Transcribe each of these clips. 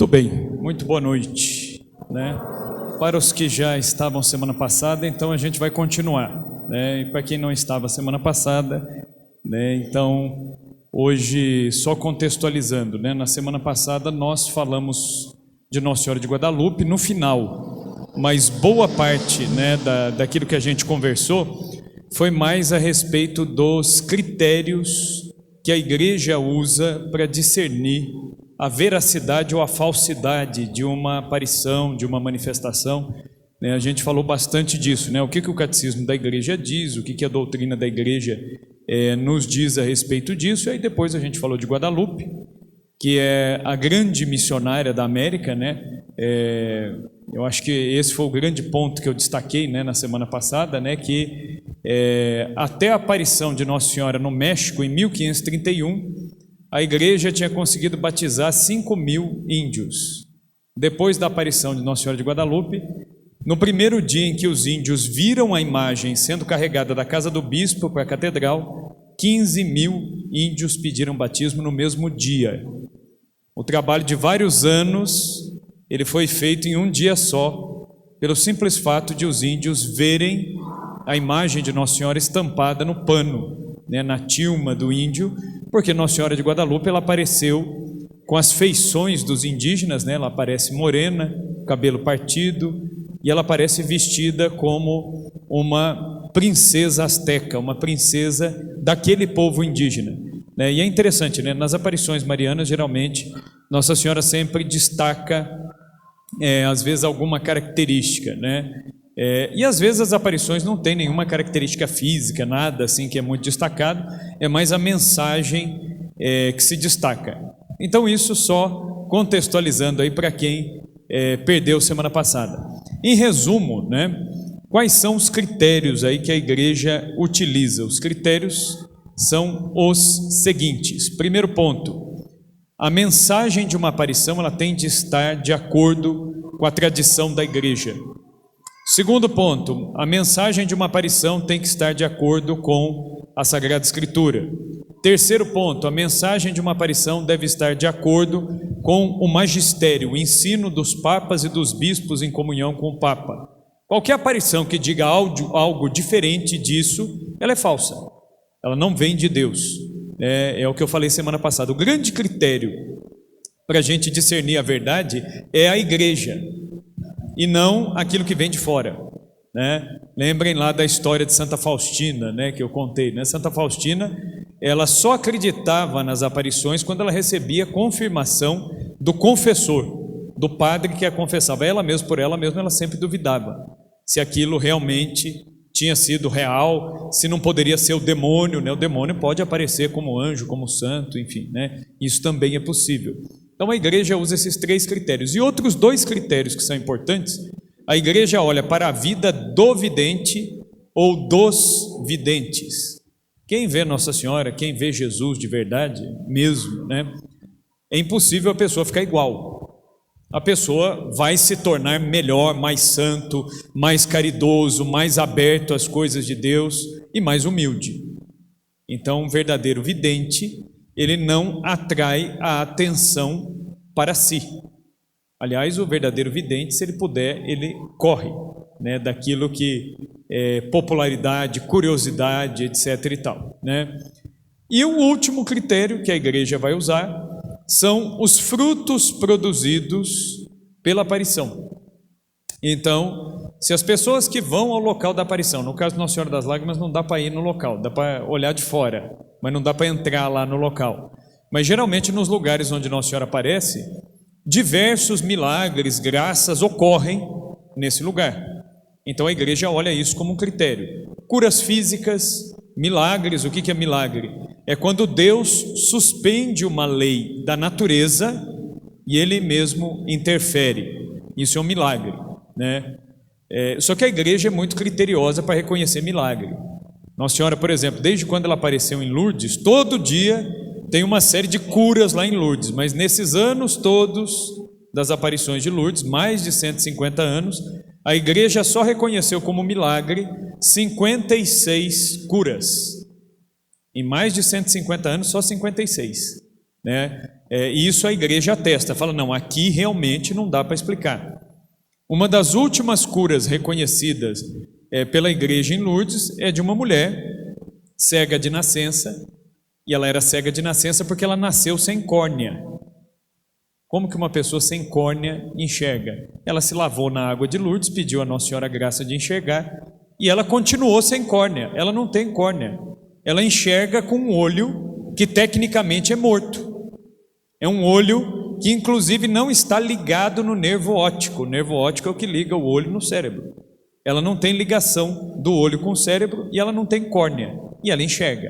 bem, muito boa noite, né? Para os que já estavam semana passada, então a gente vai continuar, né? E para quem não estava semana passada, né? Então hoje só contextualizando, né? Na semana passada nós falamos de Nossa Senhora de Guadalupe no final, mas boa parte, né, daquilo que a gente conversou foi mais a respeito dos critérios que a igreja usa para discernir a veracidade ou a falsidade de uma aparição, de uma manifestação, né? A gente falou bastante disso, né? O que o catecismo da igreja diz, o que a doutrina da igreja nos diz a respeito disso. E aí depois a gente falou de Guadalupe, que é a grande missionária da América, né? Eu acho que esse foi o grande ponto que eu destaquei, né, na semana passada, né? Que até a aparição de Nossa Senhora no México, em 1531, a igreja tinha conseguido batizar 5.000 índios. Depois da aparição de Nossa Senhora de Guadalupe, no primeiro dia em que os índios viram a imagem sendo carregada da casa do bispo para a catedral, 15.000 índios pediram batismo no mesmo dia. O trabalho de vários anos, ele foi feito em um dia só, pelo simples fato de os índios verem a imagem de Nossa Senhora estampada no pano, né, na tilma do índio, porque Nossa Senhora de Guadalupe ela apareceu com as feições dos indígenas, né? Ela aparece morena, cabelo partido, e ela aparece vestida como uma princesa asteca, uma princesa daquele povo indígena, né? E é interessante, né? Nas aparições marianas, geralmente, Nossa Senhora sempre destaca, às vezes, alguma característica, né? E às vezes as aparições não têm nenhuma característica física, nada assim que é muito destacado, é mais a mensagem que se destaca. Então isso só contextualizando aí para quem perdeu semana passada. Em resumo, né, quais são os critérios aí que a igreja utiliza? Os critérios são os seguintes. Primeiro ponto, a mensagem de uma aparição ela tem de estar de acordo com a tradição da igreja. Segundo ponto, a mensagem de uma aparição tem que estar de acordo com a Sagrada Escritura. Terceiro ponto, a mensagem de uma aparição deve estar de acordo com o magistério, o ensino dos papas e dos bispos em comunhão com o Papa. Qualquer aparição que diga algo diferente disso, ela é falsa, ela não vem de Deus. É o que eu falei semana passada. O grande critério para a gente discernir a verdade é a igreja, e não aquilo que vem de fora, né? Lembrem lá da história de Santa Faustina, né, que eu contei, né? Santa Faustina, ela só acreditava nas aparições quando ela recebia confirmação do confessor, do padre que a confessava. Ela mesma, por ela mesma, ela sempre duvidava se aquilo realmente tinha sido real, se não poderia ser o demônio, né? O demônio pode aparecer como anjo, como santo, enfim, né? Isso também é possível. Então a igreja usa esses 3 critérios. E outros 2 critérios que são importantes, a igreja olha para a vida do vidente ou dos videntes. Quem vê Nossa Senhora, quem vê Jesus de verdade mesmo, né? É impossível a pessoa ficar igual. A pessoa vai se tornar melhor, mais santo, mais caridoso, mais aberto às coisas de Deus e mais humilde. Então, um verdadeiro vidente, ele não atrai a atenção para si. Aliás, o verdadeiro vidente, se ele puder, ele corre, né, daquilo que é popularidade, curiosidade, etc. e tal, né? E o último critério que a igreja vai usar são os frutos produzidos pela aparição. Então, se as pessoas que vão ao local da aparição, no caso de Nossa Senhora das Lágrimas, não dá para ir no local, dá para olhar de fora, mas não dá para entrar lá no local. Mas geralmente nos lugares onde Nossa Senhora aparece, diversos milagres, graças ocorrem nesse lugar. Então a igreja olha isso como um critério. Curas físicas, milagres. O que é milagre? É quando Deus suspende uma lei da natureza e Ele mesmo interfere. Isso é um milagre, né? Só que a igreja é muito criteriosa para reconhecer milagre. Nossa Senhora, por exemplo, desde quando ela apareceu em Lourdes, todo dia tem uma série de curas lá em Lourdes, mas nesses anos todos das aparições de Lourdes, mais de 150 anos, a igreja só reconheceu como milagre 56 curas. Em mais de 150 anos, só 56, né? E isso a igreja atesta, fala, não, aqui realmente não dá para explicar. Uma das últimas curas reconhecidas pela igreja em Lourdes é de uma mulher cega de nascença, e ela era cega de nascença porque ela nasceu sem córnea. Como que uma pessoa sem córnea enxerga? Ela se lavou na água de Lourdes, pediu a Nossa Senhora a graça de enxergar, e ela continuou sem córnea. Ela não tem córnea. Ela enxerga com um olho que tecnicamente é morto. É um olho que inclusive não está ligado no nervo óptico. O nervo óptico é o que liga o olho no cérebro. Ela não tem ligação do olho com o cérebro e ela não tem córnea. E ela enxerga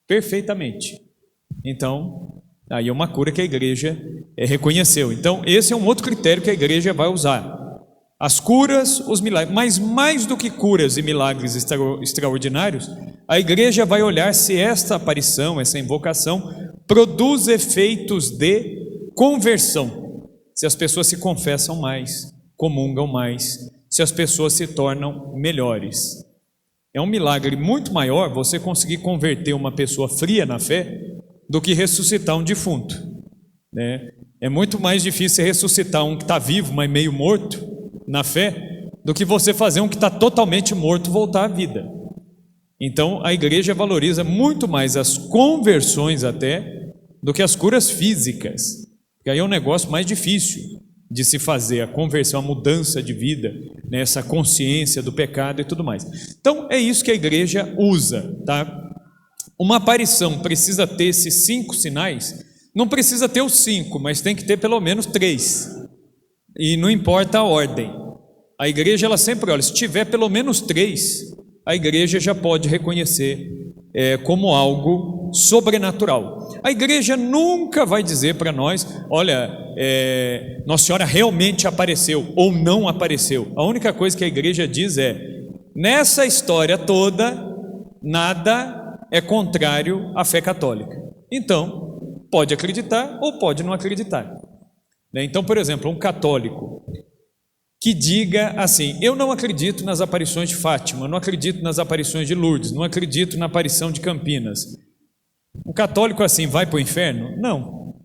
perfeitamente. Então, aí é uma cura que a igreja reconheceu. Então, esse é um outro critério que a igreja vai usar. As curas, os milagres, mas mais do que curas e milagres extraordinários, a igreja vai olhar se esta aparição, essa invocação, produz efeitos de conversão. Se as pessoas se confessam mais, comungam mais, se as pessoas se tornam melhores. É um milagre muito maior você conseguir converter uma pessoa fria na fé do que ressuscitar um defunto, né? É muito mais difícil ressuscitar um que está vivo, mas meio morto na fé, do que você fazer um que está totalmente morto voltar à vida. Então a igreja valoriza muito mais as conversões até do que as curas físicas, porque aí é um negócio mais difícil de se fazer, a conversão, a mudança de vida, né, essa consciência do pecado e tudo mais. Então é isso que a igreja usa, tá? Uma aparição precisa ter esses 5 sinais? Não precisa ter os 5, mas tem que ter pelo menos 3. E não importa a ordem. A igreja, ela sempre olha, se tiver pelo menos 3, a igreja já pode reconhecer como algo sobrenatural. A igreja nunca vai dizer para nós, olha, Nossa Senhora realmente apareceu ou não apareceu. A única coisa que a igreja diz nessa história toda, nada é contrário à fé católica. Então, pode acreditar ou pode não acreditar. Então, por exemplo, um católico que diga assim, eu não acredito nas aparições de Fátima, não acredito nas aparições de Lourdes, não acredito na aparição de Campinas. Um católico assim vai para o inferno? Não.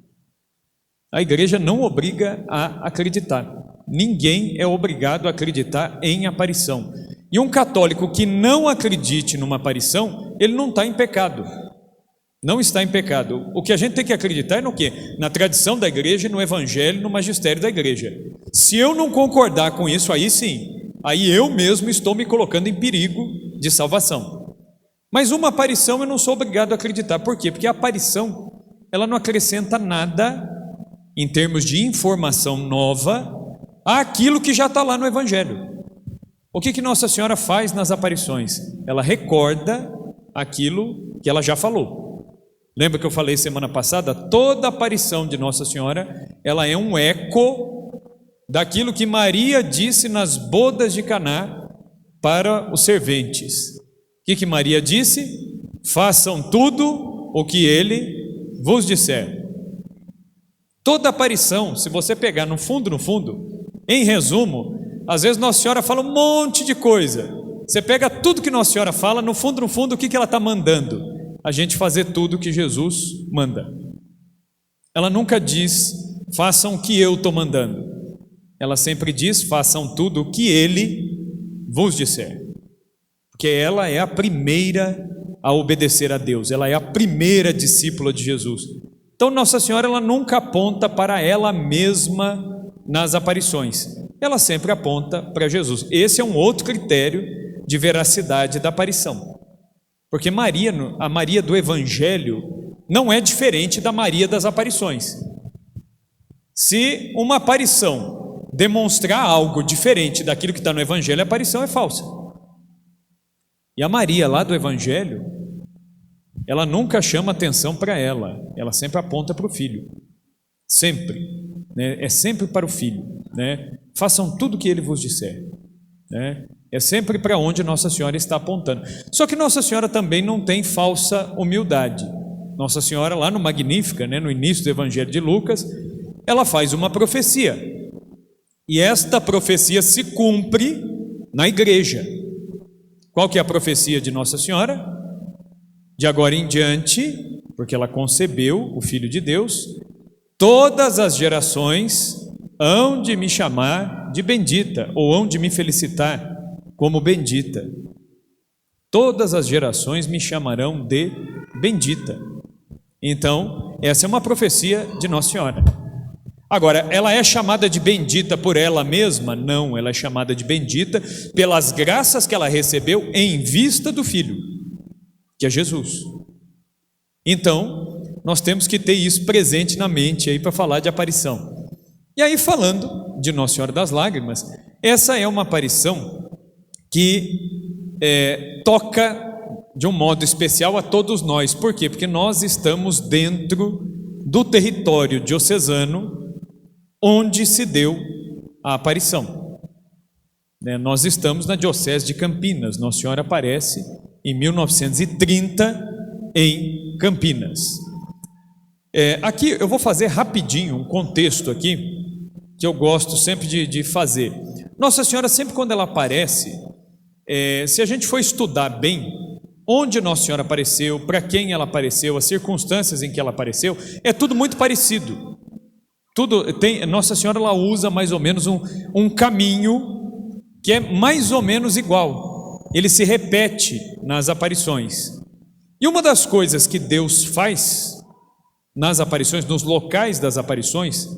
A igreja não obriga a acreditar. Ninguém é obrigado a acreditar em aparição. E um católico que não acredite numa aparição, ele não está em pecado. Não está em pecado. O que a gente tem que acreditar é no quê? Na tradição da igreja, no evangelho, no magistério da igreja. Se eu não concordar com isso, aí sim, aí eu mesmo estou me colocando em perigo de salvação. Mas uma aparição eu não sou obrigado a acreditar. Por quê? Porque a aparição, ela não acrescenta nada em termos de informação nova àquilo que já está lá no evangelho. O que Nossa Senhora faz nas aparições? Ela recorda aquilo que ela já falou. Lembra que eu falei semana passada? Toda aparição de Nossa Senhora, ela é um eco daquilo que Maria disse nas bodas de Caná para os serventes. O que Maria disse? Façam tudo o que ele vos disser. Toda aparição, se você pegar no fundo, em resumo, às vezes Nossa Senhora fala um monte de coisa. Você pega tudo que Nossa Senhora fala, no fundo, o que ela está mandando? A gente fazer tudo o que Jesus manda. Ela nunca diz, façam o que eu estou mandando. Ela sempre diz, façam tudo o que Ele vos disser. Porque ela é a primeira a obedecer a Deus. Ela é a primeira discípula de Jesus. Então Nossa Senhora, ela nunca aponta para ela mesma nas aparições. Ela sempre aponta para Jesus. Esse é um outro critério de veracidade da aparição. Porque a Maria do Evangelho não é diferente da Maria das aparições. Se uma aparição demonstrar algo diferente daquilo que está no Evangelho, a aparição é falsa. E a Maria lá do Evangelho, ela nunca chama atenção para ela, ela sempre aponta para o Filho. Sempre, né? É sempre para o Filho, né? Façam tudo o que Ele vos disser, né? É sempre para onde Nossa Senhora está apontando. Só que Nossa Senhora também não tem falsa humildade. Nossa Senhora lá no Magnífica, né, no início do Evangelho de Lucas, ela faz uma profecia. E esta profecia se cumpre na igreja. Qual que é a profecia de Nossa Senhora? De agora em diante, porque ela concebeu o Filho de Deus, todas as gerações hão de me chamar de bendita, ou hão de me felicitar como bendita. Todas as gerações me chamarão de bendita. Então, essa é uma profecia de Nossa Senhora. Agora, ela é chamada de bendita por ela mesma? Não, ela é chamada de bendita pelas graças que ela recebeu em vista do Filho, que é Jesus. Então, nós temos que ter isso presente na mente aí para falar de aparição. E aí, falando de Nossa Senhora das Lágrimas, essa é uma aparição que toca de um modo especial a todos nós. Por quê? Porque nós estamos dentro do território diocesano onde se deu a aparição. Nós estamos na Diocese de Campinas. Nossa Senhora aparece em 1930 em Campinas. Aqui eu vou fazer rapidinho um contexto aqui, que eu gosto sempre de fazer. Nossa Senhora, sempre quando ela aparece, se a gente for estudar bem onde Nossa Senhora apareceu, para quem ela apareceu, as circunstâncias em que ela apareceu, é tudo muito parecido. Nossa Senhora, ela usa mais ou menos um caminho que é mais ou menos igual. Ele se repete nas aparições. E uma das coisas que Deus faz nas aparições, nos locais das aparições,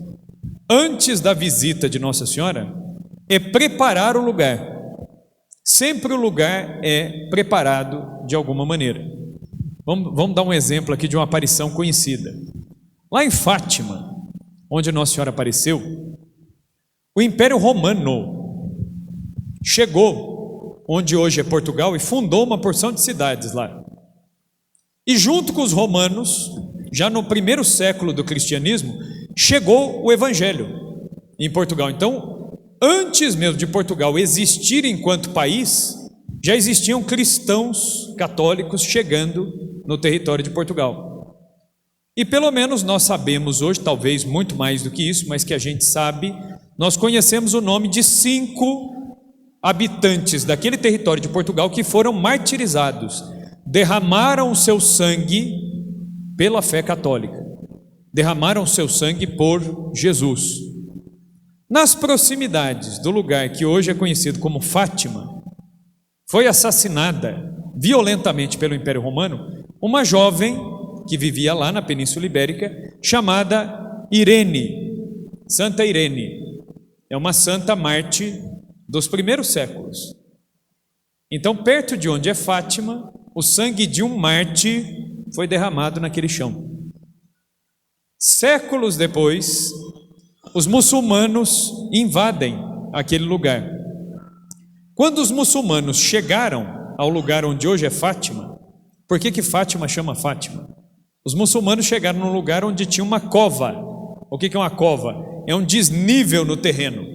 antes da visita de Nossa Senhora, é preparar o lugar. Sempre o lugar é preparado de alguma maneira. Vamos dar um exemplo aqui de uma aparição conhecida. Lá em Fátima, onde Nossa Senhora apareceu, o Império Romano chegou onde hoje é Portugal e fundou uma porção de cidades lá. E junto com os romanos, já no primeiro século do cristianismo, chegou o Evangelho em Portugal. Então, antes mesmo de Portugal existir enquanto país, já existiam cristãos católicos chegando no território de Portugal. E pelo menos nós sabemos hoje, talvez muito mais do que isso, mas que a gente sabe, nós conhecemos o nome de 5 habitantes daquele território de Portugal que foram martirizados, derramaram o seu sangue pela fé católica, derramaram o seu sangue por Jesus. Nas proximidades do lugar que hoje é conhecido como Fátima, foi assassinada violentamente pelo Império Romano uma jovem que vivia lá na Península Ibérica, chamada Irene, Santa Irene. É uma santa mártir dos primeiros séculos. Então, perto de onde é Fátima, o sangue de um mártir foi derramado naquele chão. Séculos depois, os muçulmanos invadem aquele lugar. Quando os muçulmanos chegaram ao lugar onde hoje é Fátima, por que Fátima chama Fátima? Os muçulmanos chegaram num lugar onde tinha uma cova. O que é uma cova? É um desnível no terreno.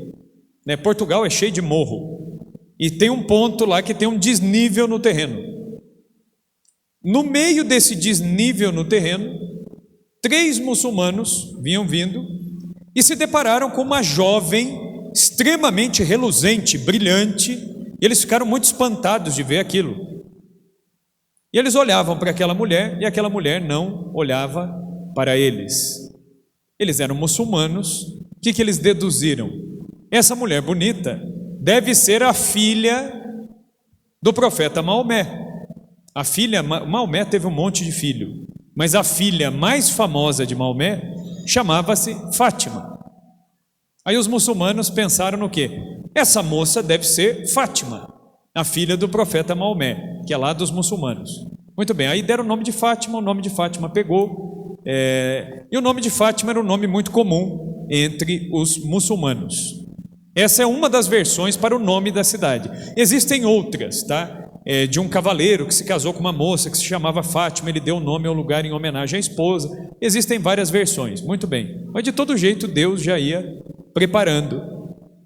Portugal é cheio de morro. E tem um ponto lá que tem um desnível no terreno. No meio desse desnível no terreno, 3 muçulmanos vinham vindo e se depararam com uma jovem extremamente reluzente, brilhante. E eles ficaram muito espantados de ver aquilo. E eles olhavam para aquela mulher e aquela mulher não olhava para eles. Eles eram muçulmanos. O que eles deduziram? Essa mulher bonita deve ser a filha do profeta Maomé. Maomé teve um monte de filho, mas a filha mais famosa de Maomé chamava-se Fátima. Aí os muçulmanos pensaram no quê? Essa moça deve ser Fátima, a filha do profeta Maomé, que é lá dos muçulmanos. Muito bem, aí deram o nome de Fátima, o nome de Fátima pegou, e o nome de Fátima era um nome muito comum entre os muçulmanos. Essa é uma das versões para o nome da cidade. Existem outras, tá? De um cavaleiro que se casou com uma moça que se chamava Fátima, ele deu o nome ao lugar em homenagem à esposa. Existem várias versões, muito bem. Mas de todo jeito Deus já ia preparando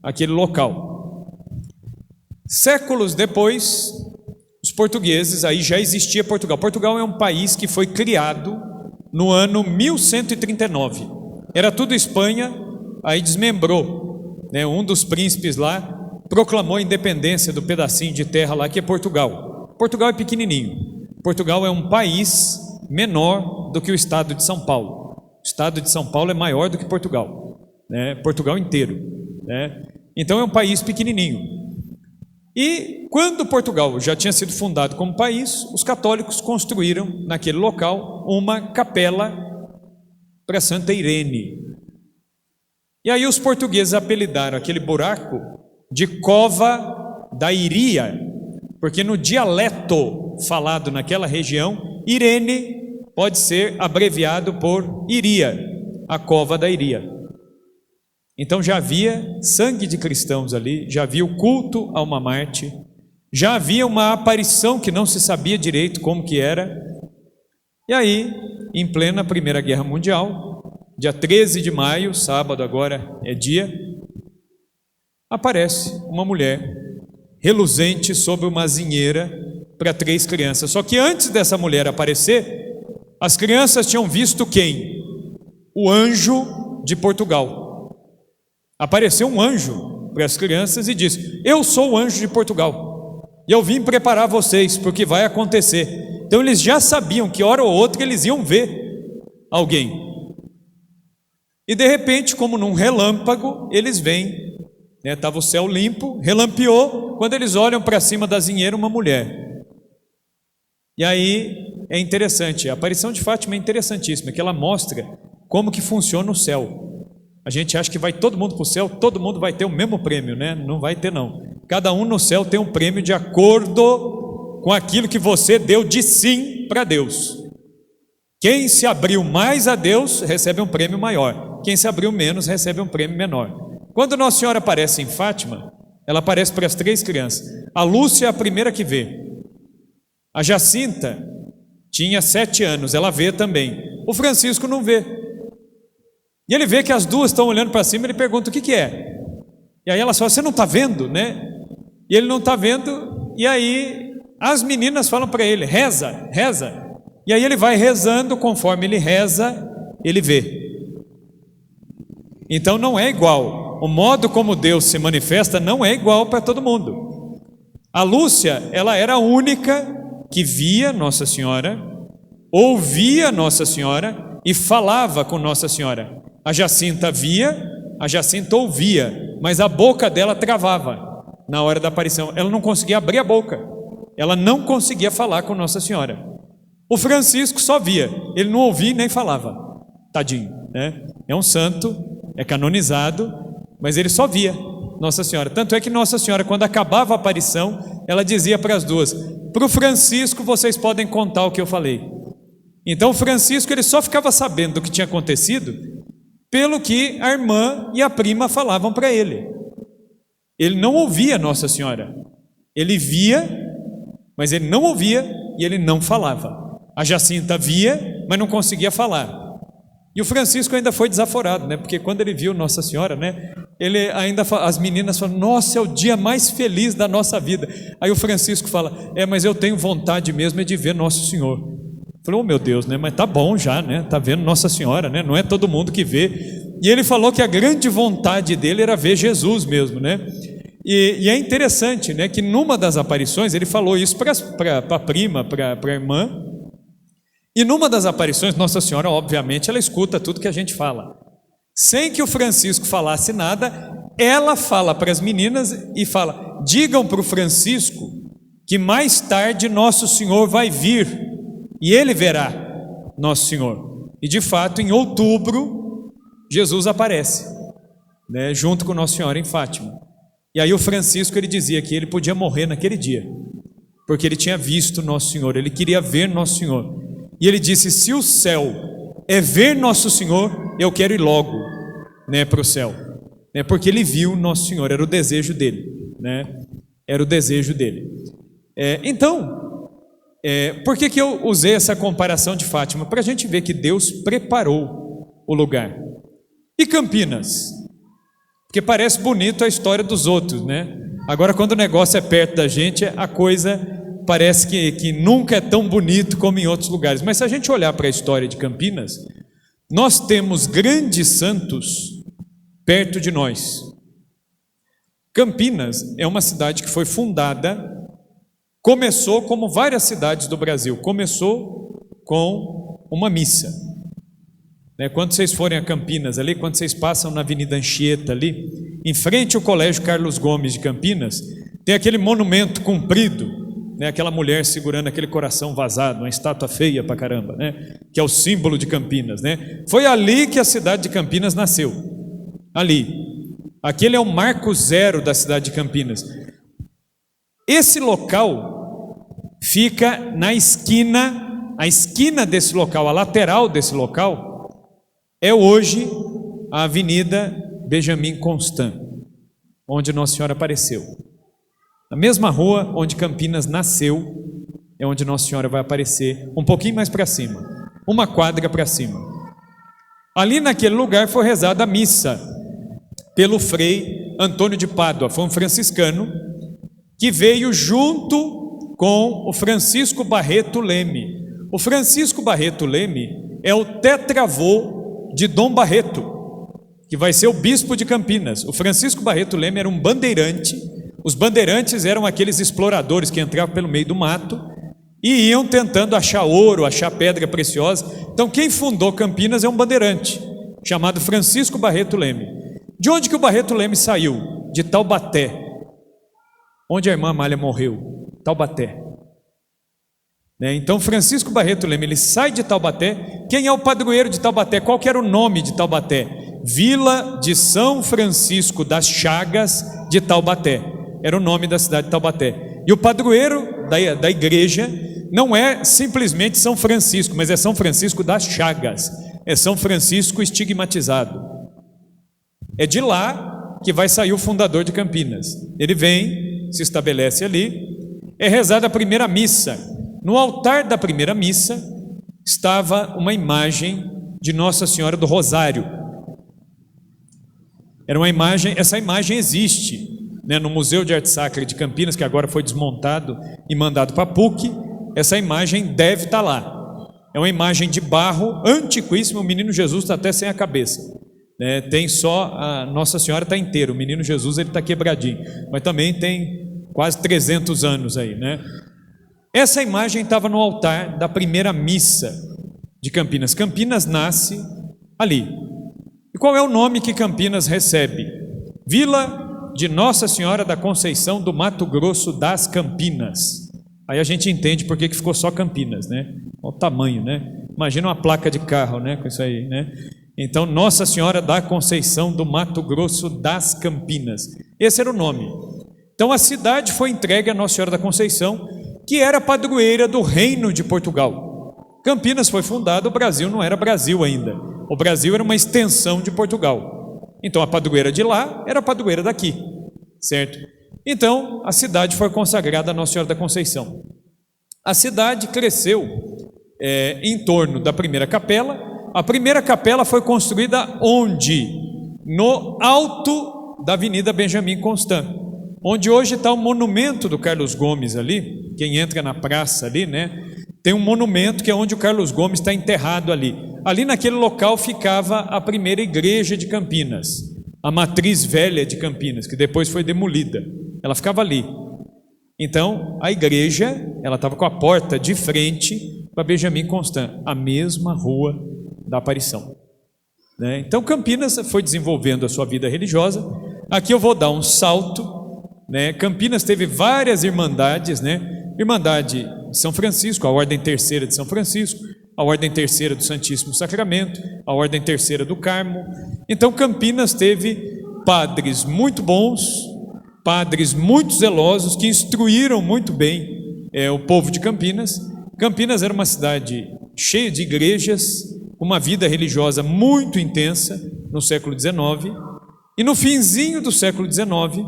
aquele local. Séculos depois, os portugueses, aí já existia Portugal. Portugal é um país que foi criado no ano 1139. Era tudo Espanha, aí desmembrou. Um dos príncipes lá proclamou a independência do pedacinho de terra lá que é Portugal. Portugal é pequenininho. Portugal é um país menor do que o estado de São Paulo. O estado de São Paulo é maior do que Portugal, né? Portugal inteiro, né? Então é um país pequenininho. E quando Portugal já tinha sido fundado como país, os católicos construíram naquele local uma capela para Santa Irene. E aí os portugueses apelidaram aquele buraco de Cova da Iria, porque no dialeto falado naquela região, Irene pode ser abreviado por Iria, a Cova da Iria. Então já havia sangue de cristãos ali, já havia o culto a uma Marte, já havia uma aparição que não se sabia direito como que era. E aí, em plena Primeira Guerra Mundial, dia 13 de maio, sábado agora é dia, aparece uma mulher reluzente sobre uma azinheira para 3 crianças. Só que antes dessa mulher aparecer, as crianças tinham visto quem? O anjo de Portugal. Apareceu um anjo para as crianças e disse: eu sou o anjo de Portugal e eu vim preparar vocês para o que vai acontecer. Então eles já sabiam que hora ou outra eles iam ver alguém. E de repente, como num relâmpago, eles veem, né? Estava o céu limpo, relampeou. Quando eles olham para cima da azinheira, uma mulher. E aí é interessante, a aparição de Fátima é interessantíssima, que ela mostra como que funciona o céu. A gente acha que vai todo mundo para o céu, todo mundo vai ter o mesmo prêmio, né? Não vai ter não. Cada um no céu tem um prêmio de acordo com aquilo que você deu de sim para Deus. Quem se abriu mais a Deus recebe um prêmio maior. Quem se abriu menos recebe um prêmio menor. Quando Nossa Senhora aparece em Fátima, ela aparece para as 3 crianças. A Lúcia é a primeira que vê. A Jacinta tinha 7 anos, ela vê também. O Francisco não vê. E ele vê que as duas estão olhando para cima, ele pergunta: o que é? E aí ela fala: você não está vendo, né? E ele não está vendo, e aí as meninas falam para ele: reza, reza. E aí ele vai rezando, conforme ele reza, ele vê. Então não é igual, o modo como Deus se manifesta não é igual para todo mundo. A Lúcia, ela era a única que via Nossa Senhora, ouvia Nossa Senhora e falava com Nossa Senhora. A Jacinta via, a Jacinta ouvia, mas a boca dela travava na hora da aparição. Ela não conseguia abrir a boca, ela não conseguia falar com Nossa Senhora. O Francisco só via, ele não ouvia nem falava, tadinho, né? É um santo, é canonizado, mas ele só via Nossa Senhora. Tanto é que Nossa Senhora, quando acabava a aparição, ela dizia para as duas: para o Francisco vocês podem contar o que eu falei. Então o Francisco, ele só ficava sabendo do que tinha acontecido pelo que a irmã e a prima falavam para ele. Ele não ouvia Nossa Senhora, ele via, mas ele não ouvia e ele não falava. A Jacinta via, mas não conseguia falar. E o Francisco ainda foi desaforado, né? Porque quando ele viu Nossa Senhora, né? Ele ainda, as meninas falam: nossa, é o dia mais feliz da nossa vida. Aí o Francisco fala: mas eu tenho vontade mesmo de ver Nosso Senhor. Falei: oh meu Deus, né? Mas tá bom já, né? Tá vendo Nossa Senhora, né? Não é todo mundo que vê. E ele falou que a grande vontade dele era ver Jesus mesmo, né? E é interessante, né? Que numa das aparições ele falou isso para a prima, para a irmã. E numa das aparições, Nossa Senhora, obviamente, ela escuta tudo que a gente fala. Sem que o Francisco falasse nada, ela fala para as meninas e fala: digam para o Francisco que mais tarde Nosso Senhor vai vir e ele verá Nosso Senhor. E de fato, em outubro, Jesus aparece, né, junto com Nossa Senhora em Fátima. E aí o Francisco, ele dizia que ele podia morrer naquele dia, porque ele tinha visto Nosso Senhor, ele queria ver Nosso Senhor. E ele disse: se o céu é ver Nosso Senhor, eu quero ir logo, né, para o céu, né, porque ele viu Nosso Senhor, era o desejo dele, né, era o desejo dele. Então, por que eu usei essa comparação de Fátima? Para a gente ver que Deus preparou o lugar. E Campinas? Porque parece bonito a história dos outros, né? Agora, quando o negócio é perto da gente, a coisa parece que nunca é tão bonito como em outros lugares. Mas se a gente olhar para a história de Campinas, nós temos grandes santos perto de nós. Campinas é uma cidade que foi fundada, começou como várias cidades do Brasil, começou com uma missa. né? Quando vocês forem a Campinas ali, quando vocês passam na Avenida Anchieta ali, em frente ao Colégio Carlos Gomes de Campinas, tem aquele monumento comprido, né? Aquela mulher segurando aquele coração vazado, uma estátua feia pra caramba, né? Que é o símbolo de Campinas, né? Foi ali que a cidade de Campinas nasceu, ali. Aquele é o marco zero da cidade de Campinas. Esse local fica na esquina, a esquina desse local, a lateral desse local, é hoje a Avenida Benjamin Constant, onde Nossa Senhora apareceu. Na mesma rua onde Campinas nasceu, é onde Nossa Senhora vai aparecer, um pouquinho mais para cima, uma quadra para cima. Ali naquele lugar foi rezada a missa pelo Frei Antônio de Pádua, foi um franciscano que veio junto com o Francisco Barreto Leme. O Francisco Barreto Leme é o tetravô de Dom Barreto, que vai ser o bispo de Campinas. O Francisco Barreto Leme era um bandeirante. Os bandeirantes eram aqueles exploradores que entravam pelo meio do mato e iam tentando achar ouro, achar pedra preciosa. Então quem fundou Campinas é um bandeirante, chamado Francisco Barreto Leme. De onde que o Barreto Leme saiu? De Taubaté, onde a irmã Amália morreu, Taubaté. Então Francisco Barreto Leme, ele sai de Taubaté. Quem é o padroeiro de Taubaté? Qual que era o nome de Taubaté? Vila de São Francisco das Chagas de Taubaté, era o nome da cidade de Taubaté. E o padroeiro da igreja não é simplesmente São Francisco, mas é São Francisco das Chagas, é São Francisco estigmatizado. É de lá que vai sair o fundador de Campinas. Ele vem, se estabelece ali, é rezada a primeira missa. No altar da primeira missa estava uma imagem de Nossa Senhora do Rosário. Era uma imagem, essa imagem existe, né, no Museu de Arte Sacra de Campinas, que agora foi desmontado e mandado para a PUC. Essa imagem deve estar lá. É uma imagem de barro antiquíssima. O menino Jesus está até sem a cabeça, né? Tem só a Nossa Senhora está inteira, o menino Jesus ele está quebradinho, mas também tem quase 300 anos aí, né? Essa imagem estava no altar da primeira missa de Campinas. Campinas nasce ali. E qual é o nome que Campinas recebe? Vila de Nossa Senhora da Conceição do Mato Grosso das Campinas. Aí a gente entende por que ficou só Campinas, né? Olha o tamanho, né? Imagina uma placa de carro, né? Com isso aí, né? Então, Nossa Senhora da Conceição do Mato Grosso das Campinas. Esse era o nome. Então, a cidade foi entregue a Nossa Senhora da Conceição, que era padroeira do Reino de Portugal. Campinas foi fundada, o Brasil não era Brasil ainda. O Brasil era uma extensão de Portugal. Então, a padroeira de lá era a padroeira daqui, certo? Então, a cidade foi consagrada a Nossa Senhora da Conceição. A cidade cresceu em torno da primeira capela. A primeira capela foi construída onde? No alto da Avenida Benjamin Constant, onde hoje está o monumento do Carlos Gomes ali. Quem entra na praça ali, né? Tem um monumento que é onde o Carlos Gomes está enterrado ali. Ali naquele local ficava a primeira igreja de Campinas, a matriz velha de Campinas, que depois foi demolida. Ela ficava ali. Então, a igreja, ela estava com a porta de frente para Benjamin Constant, a mesma rua da Aparição, né? Então, Campinas foi desenvolvendo a sua vida religiosa. Aqui eu vou dar um salto, né? Campinas teve várias irmandades, né? Irmandade de São Francisco, a Ordem Terceira de São Francisco, a Ordem Terceira do Santíssimo Sacramento, a Ordem Terceira do Carmo. Então, Campinas teve padres muito bons, padres muito zelosos, que instruíram muito bem o povo de Campinas. Campinas era uma cidade cheia de igrejas, com uma vida religiosa muito intensa no século XIX. E no finzinho do século XIX,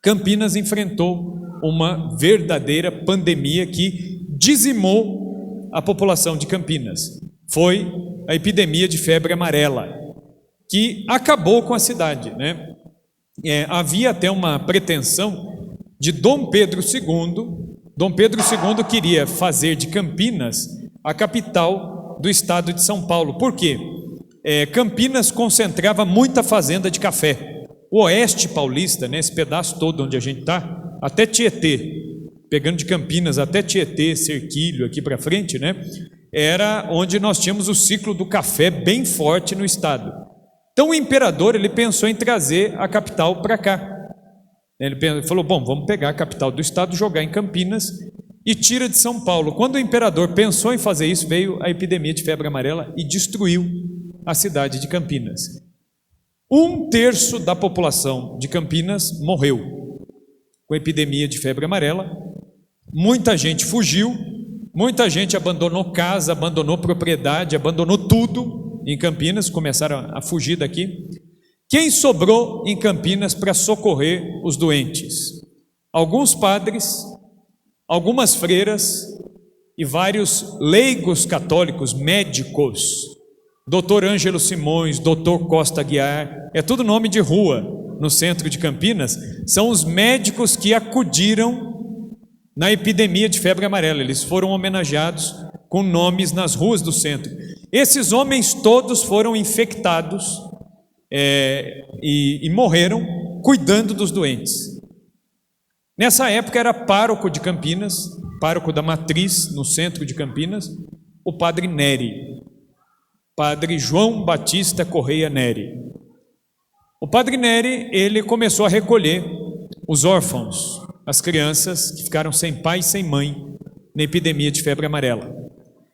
Campinas enfrentou uma verdadeira pandemia que dizimou a população de Campinas. Foi a epidemia de febre amarela, que acabou com a cidade, né? Havia até uma pretensão de Dom Pedro II. Dom Pedro II queria fazer de Campinas a capital do estado de São Paulo. Por quê? Campinas concentrava muita fazenda de café. O oeste paulista, né, esse pedaço todo onde a gente está, até Tietê, pegando de Campinas até Tietê, Cerquilho, aqui para frente, né, era onde nós tínhamos o ciclo do café bem forte no estado. Então o imperador, ele pensou em trazer a capital para cá. Ele falou, bom, vamos pegar a capital do estado, jogar em Campinas e tira de São Paulo. Quando o imperador pensou em fazer isso, veio a epidemia de febre amarela e destruiu a cidade de Campinas. 1/3 da população de Campinas morreu com a epidemia de febre amarela. Muita gente fugiu, muita gente abandonou casa, abandonou propriedade, abandonou tudo em Campinas, começaram a fugir daqui. Quem sobrou em Campinas para socorrer os doentes? Alguns padres, algumas freiras e vários leigos católicos, médicos. Doutor Ângelo Simões, doutor Costa Aguiar, é tudo nome de rua no centro de Campinas, são os médicos que acudiram na epidemia de febre amarela. Eles foram homenageados com nomes nas ruas do centro. Esses homens todos foram infectados e morreram cuidando dos doentes. Nessa época era pároco de Campinas, pároco da Matriz, no centro de Campinas, o padre Neri, padre João Batista Correia Neri. O padre Neri, ele começou a recolher os órfãos, as crianças que ficaram sem pai e sem mãe na epidemia de febre amarela.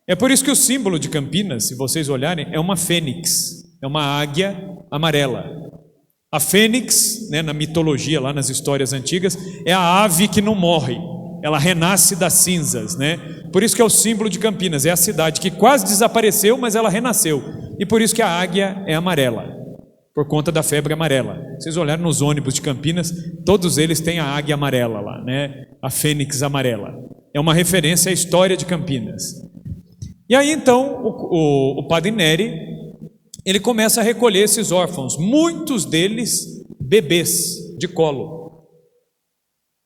É por isso que o símbolo de Campinas, se vocês olharem, é uma fênix, é uma águia amarela. A fênix, né, na mitologia, lá nas histórias antigas, é a ave que não morre, ela renasce das cinzas, né? Por isso que é o símbolo de Campinas, é a cidade que quase desapareceu, mas ela renasceu. E por isso que a águia é amarela, por conta da febre amarela. Vocês olharam nos ônibus de Campinas, todos eles têm a águia amarela lá, né? A fênix amarela. É uma referência à história de Campinas. E aí então o padre Neri, ele começa a recolher esses órfãos, muitos deles bebês de colo.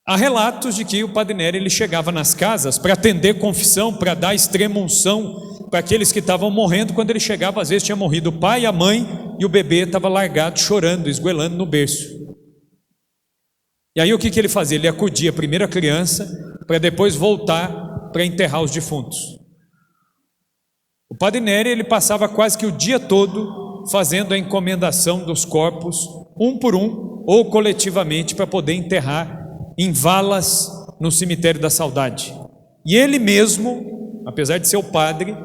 Há relatos de que o padre Neri, ele chegava nas casas para atender confissão, para dar extrema-unção para aqueles que estavam morrendo. Quando ele chegava, às vezes tinha morrido o pai, a mãe, e o bebê estava largado, chorando, esgoelando no berço. E aí o que ele fazia? Ele acudia primeiro a criança, para depois voltar para enterrar os defuntos. O padre Neri, ele passava quase que o dia todo fazendo a encomendação dos corpos, um por um, ou coletivamente, para poder enterrar em valas no cemitério da saudade. E ele mesmo, apesar de ser o padre,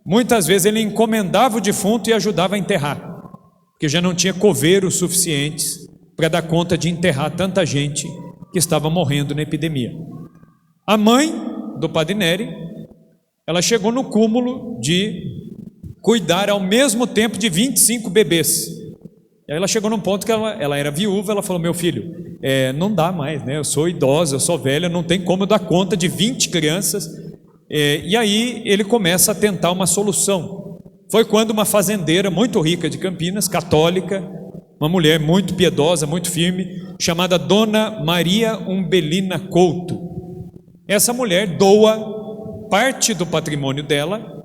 muitas vezes ele encomendava o defunto e ajudava a enterrar, porque já não tinha coveiros suficientes para dar conta de enterrar tanta gente que estava morrendo na epidemia. A mãe do padre Neri, ela chegou no cúmulo de cuidar ao mesmo tempo de 25 bebês. E aí ela chegou num ponto que ela era viúva, ela falou, meu filho, não dá mais, né? Eu sou idosa, eu sou velha, não tem como eu dar conta de 20 crianças. E aí ele começa a tentar uma solução. Foi quando uma fazendeira muito rica de Campinas, católica, uma mulher muito piedosa, muito firme, chamada Dona Maria Umbelina Couto. Essa mulher doa parte do patrimônio dela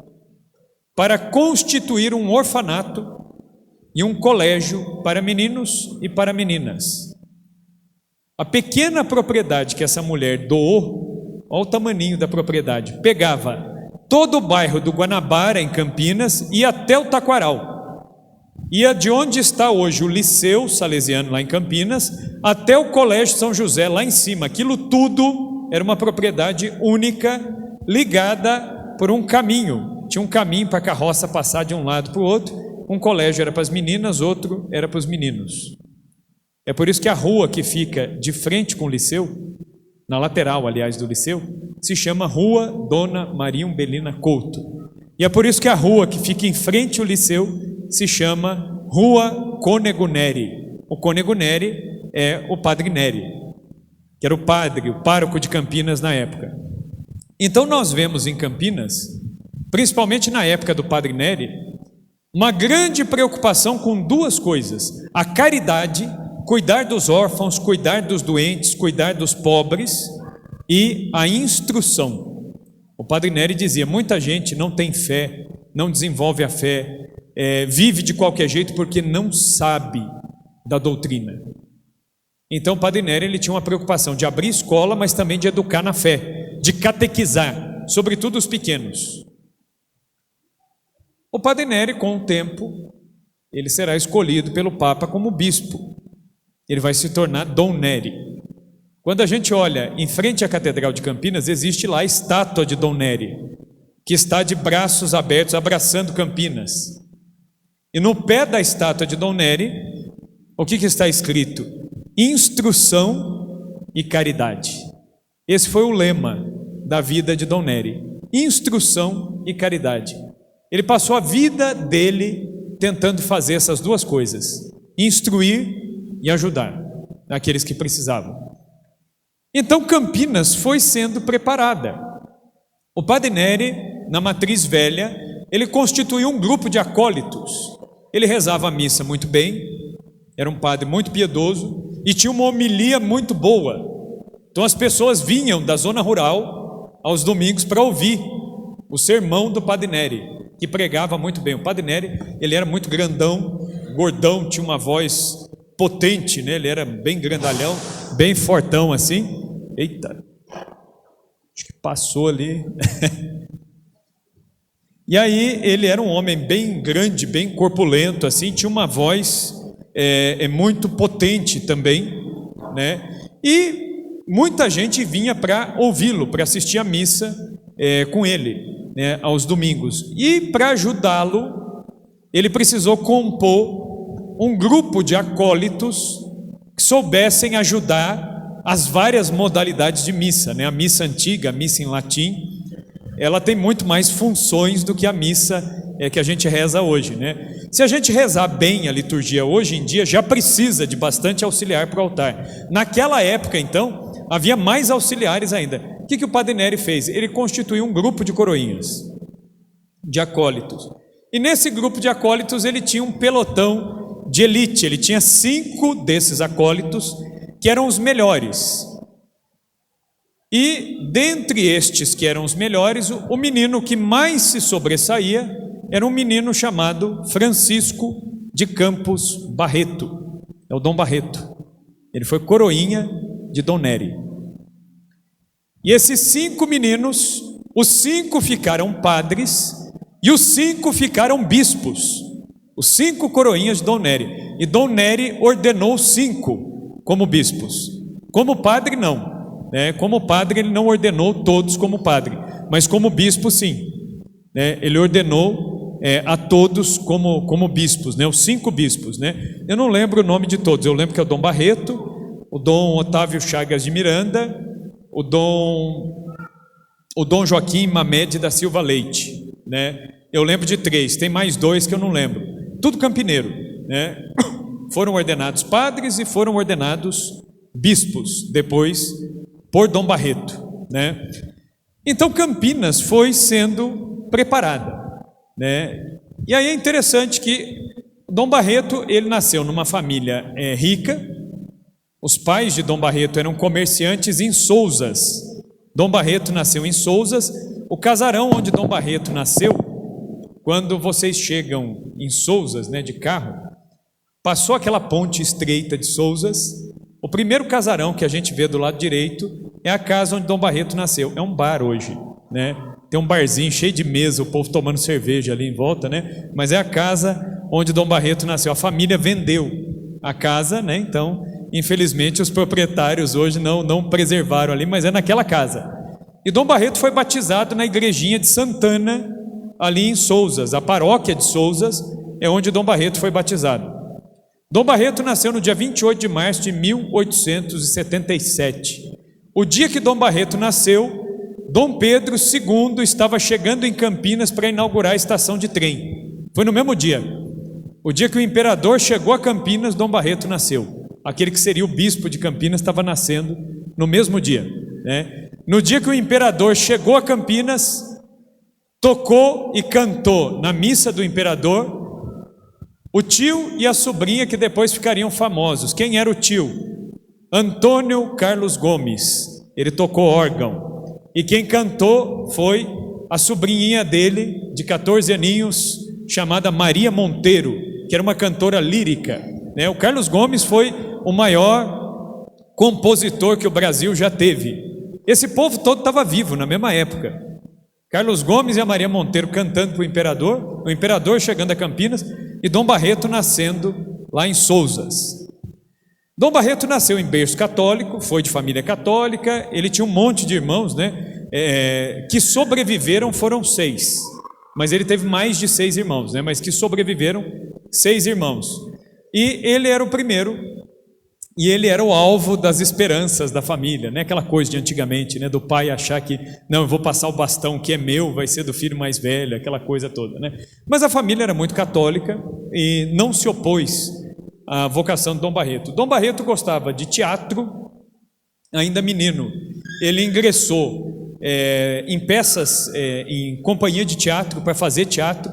para constituir um orfanato e um colégio para meninos e para meninas. A pequena propriedade que essa mulher doou, olha o tamaninho da propriedade, pegava todo o bairro do Guanabara, em Campinas, e até o Taquaral. Ia de onde está hoje o Liceu Salesiano, lá em Campinas, até o Colégio São José, lá em cima. Aquilo tudo era uma propriedade única, ligada por um caminho. Tinha um caminho para a carroça passar de um lado para o outro. Um colégio era para as meninas, outro era para os meninos. É por isso que a rua que fica de frente com o liceu, na lateral, aliás, do liceu, se chama Rua Dona Maria Umbelina Couto. E é por isso que a rua que fica em frente ao liceu se chama Rua Cônego Neri. O Cônego Neri é o padre Neri, que era o padre, o pároco de Campinas na época. Então nós vemos em Campinas, principalmente na época do padre Neri, uma grande preocupação com duas coisas: a caridade, cuidar dos órfãos, cuidar dos doentes, cuidar dos pobres, e a instrução. O padre Neri dizia, muita gente não tem fé, não desenvolve a fé, vive de qualquer jeito porque não sabe da doutrina. Então o padre Neri, ele tinha uma preocupação de abrir escola, mas também de educar na fé, de catequizar, sobretudo os pequenos. O Padre Neri, com o tempo, ele será escolhido pelo Papa como bispo. Ele vai se tornar Dom Neri. Quando a gente olha em frente à Catedral de Campinas, existe lá a estátua de Dom Neri, que está de braços abertos, abraçando Campinas. E no pé da estátua de Dom Neri, o que está escrito? Instrução e caridade. Esse foi o lema da vida de Dom Neri. Instrução e caridade. Ele passou a vida dele tentando fazer essas duas coisas: instruir e ajudar aqueles que precisavam. Então Campinas foi sendo preparada. O Padre Neri, na Matriz Velha, ele constituiu um grupo de acólitos. Ele rezava a missa muito bem, era um padre muito piedoso e tinha uma homilia muito boa. Então as pessoas vinham da zona rural aos domingos para ouvir o sermão do Padre Neri, que pregava muito bem. O Padre Neri, ele era muito grandão, gordão, tinha uma voz potente, né? Ele era bem grandalhão, bem fortão assim. Eita, acho que passou ali. E aí ele era um homem bem grande, bem corpulento assim, tinha uma voz muito potente também, né? E muita gente vinha para ouvi-lo, para assistir a missa com ele, né, aos domingos. E para ajudá-lo, ele precisou compor um grupo de acólitos que soubessem ajudar as várias modalidades de missa, né? A missa antiga, a missa em latim, ela tem muito mais funções do que a missa que a gente reza hoje, né? Se a gente rezar bem a liturgia hoje em dia, já precisa de bastante auxiliar para o altar. Naquela época, então, havia mais auxiliares ainda. O que o Padre Neri fez? Ele constituiu um grupo de coroinhas, de acólitos. E nesse grupo de acólitos ele tinha um pelotão de elite. Ele tinha 5 desses acólitos que eram os melhores. E dentre estes que eram os melhores, o menino que mais se sobressaía era um menino chamado Francisco de Campos Barreto. É o Dom Barreto. Ele foi coroinha de Dom Neri. E esses 5 meninos, os 5 ficaram padres e os 5 ficaram bispos. Os 5 coroinhas de Dom Neri. E Dom Neri ordenou 5 como bispos. Como padre, não. Como padre, ele não ordenou todos como padre, mas como bispo, sim. Ele ordenou a todos como bispos, os 5 bispos. Eu não lembro o nome de todos. Eu lembro que é o Dom Barreto, o Dom Otávio Chagas de Miranda, o Dom Joaquim Mamed da Silva Leite. Eu lembro de 3, tem mais 2 que eu não lembro. Tudo campineiro. Foram ordenados padres e foram ordenados bispos depois por Dom Barreto, Então Campinas foi sendo preparada, E aí é interessante que Dom Barreto, ele nasceu numa família rica. Os pais de Dom Barreto eram comerciantes em Sousas. Dom Barreto nasceu em Sousas. O casarão onde Dom Barreto nasceu, quando vocês chegam em Sousas, de carro, passou aquela ponte estreita de Sousas. O primeiro casarão que a gente vê do lado direito é a casa onde Dom Barreto nasceu. É um bar hoje, Tem um barzinho cheio de mesa, o povo tomando cerveja ali em volta, Mas é a casa onde Dom Barreto nasceu. A família vendeu a casa, Então, infelizmente, os proprietários hoje não preservaram ali, mas é naquela casa. E Dom Barreto foi batizado na igrejinha de Santana, ali em Sousas. A paróquia de Sousas é onde Dom Barreto foi batizado. Dom Barreto nasceu no dia 28 de março de 1877. O dia que Dom Barreto nasceu, Dom Pedro II estava chegando em Campinas para inaugurar a estação de trem. Foi no mesmo dia. O dia que o imperador chegou a Campinas, Dom Barreto nasceu. Aquele que seria o bispo de Campinas estava nascendo no mesmo dia. No dia que o imperador chegou a Campinas, tocou e cantou na missa do imperador o tio e a sobrinha que depois ficariam famosos. Quem era o tio? Antônio Carlos Gomes. Ele tocou órgão. E quem cantou foi a sobrinhinha dele, de 14 aninhos, chamada Maria Monteiro, que era uma cantora lírica. O Carlos Gomes foi o maior compositor que o Brasil já teve. Esse povo todo estava vivo na mesma época. Carlos Gomes e a Maria Monteiro cantando para o imperador chegando a Campinas e Dom Barreto nascendo lá em Sousas. Dom Barreto nasceu em berço católico, foi de família católica, ele tinha um monte de irmãos, né? Que sobreviveram foram 6, mas ele teve mais de 6 irmãos, né? Mas que sobreviveram 6 irmãos. E ele era o primeiro, e ele era o alvo das esperanças da família, né? Aquela coisa de antigamente, né? Do pai achar que, não, eu vou passar o bastão que é meu, vai ser do filho mais velho, aquela coisa toda, né? Mas a família era muito católica e não se opôs à vocação de Dom Barreto. Dom Barreto gostava de teatro, ainda menino. Ele ingressou em peças, em companhia de teatro, para fazer teatro.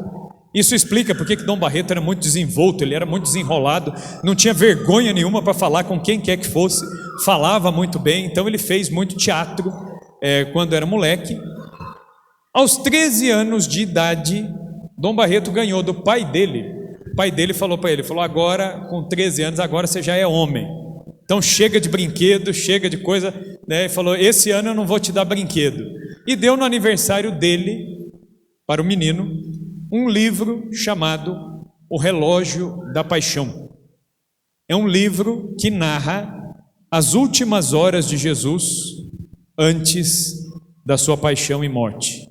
Isso explica porque que Dom Barreto era muito desenvolto, ele era muito desenrolado, não tinha vergonha nenhuma para falar com quem quer que fosse, falava muito bem, então ele fez muito teatro quando era moleque. Aos 13 anos de idade, Dom Barreto ganhou do pai dele. O pai dele falou para ele, falou, agora com 13 anos, agora você já é homem. Então chega de brinquedo, chega de coisa, né? E falou, esse ano eu não vou te dar brinquedo. E deu no aniversário dele, para o menino, um livro chamado O Relógio da Paixão. É um livro que narra as últimas horas de Jesus antes da sua paixão e morte.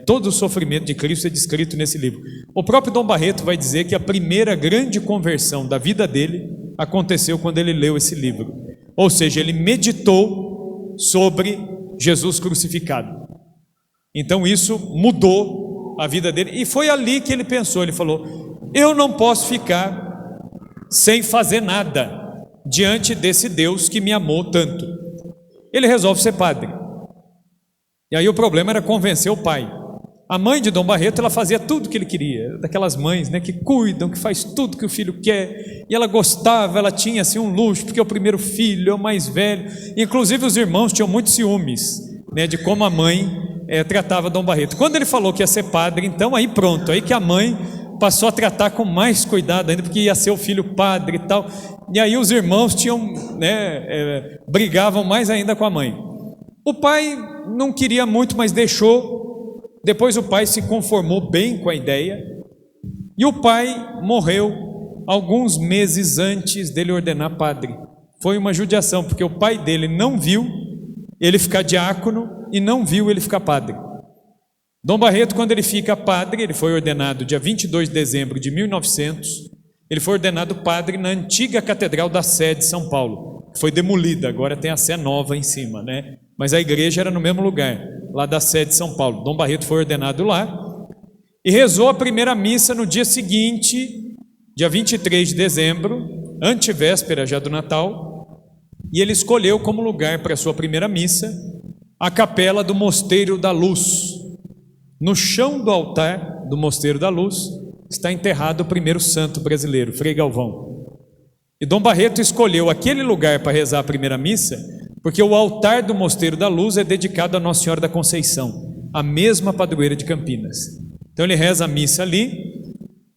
Todo o sofrimento de Cristo é descrito nesse livro. O próprio Dom Barreto vai dizer que a primeira grande conversão da vida dele aconteceu quando ele leu esse livro. Ou seja, ele meditou sobre Jesus crucificado. Então isso mudou a vida dele, e foi ali que ele pensou, ele falou, eu não posso ficar sem fazer nada diante desse Deus que me amou tanto. Ele resolve ser padre. E aí o problema era convencer o pai. A mãe de Dom Barreto, ela fazia tudo que ele queria, daquelas mães, né, que cuidam, que faz tudo que o filho quer, e ela gostava, ela tinha assim um luxo, porque é o primeiro filho, é o mais velho, inclusive os irmãos tinham muitos ciúmes, né, de como a mãe tratava Dom Barreto. Quando ele falou que ia ser padre, então aí pronto, aí que a mãe passou a tratar com mais cuidado ainda, porque ia ser o filho padre e tal, e aí os irmãos tinham, brigavam mais ainda com a mãe. O pai não queria muito, mas deixou. Depois o pai se conformou bem com a ideia, e o pai morreu alguns meses antes dele ordenar padre. Foi uma judiação, porque o pai dele não viu ele ficar diácono e não viu ele ficar padre. Dom Barreto, quando ele fica padre, ele foi ordenado dia 22 de dezembro de 1900, ele foi ordenado padre na antiga Catedral da Sé de São Paulo, que foi demolida, agora tem a Sé nova em cima, né? Mas a igreja era no mesmo lugar, lá da Sé de São Paulo. Dom Barreto foi ordenado lá e rezou a primeira missa no dia seguinte, dia 23 de dezembro, antevéspera já do Natal, e ele escolheu como lugar para a sua primeira missa a capela do Mosteiro da Luz. No chão do altar do Mosteiro da Luz está enterrado o primeiro santo brasileiro, Frei Galvão. E Dom Barreto escolheu aquele lugar para rezar a primeira missa, porque o altar do Mosteiro da Luz é dedicado a Nossa Senhora da Conceição, a mesma padroeira de Campinas. Então ele reza a missa ali,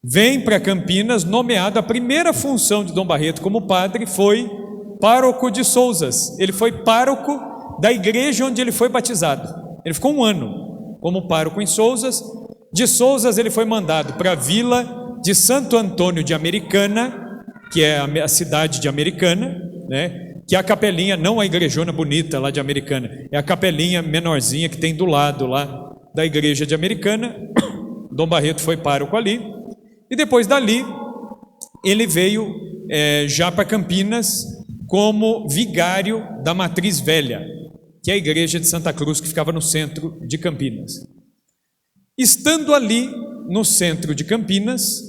vem para Campinas, nomeado. A primeira função de Dom Barreto como padre foi pároco de Sousas. Ele foi pároco da igreja onde ele foi batizado. Ele ficou 1 ano como pároco em Sousas. De Sousas ele foi mandado para a vila de Santo Antônio de Americana, que é a cidade de Americana, né? Que é a capelinha, não a igrejona bonita lá de Americana, é a capelinha menorzinha que tem do lado lá da igreja de Americana. Dom Barreto foi pároco ali, e depois dali ele veio já para Campinas como vigário da Matriz Velha, que é a igreja de Santa Cruz, que ficava no centro de Campinas. Estando ali no centro de Campinas,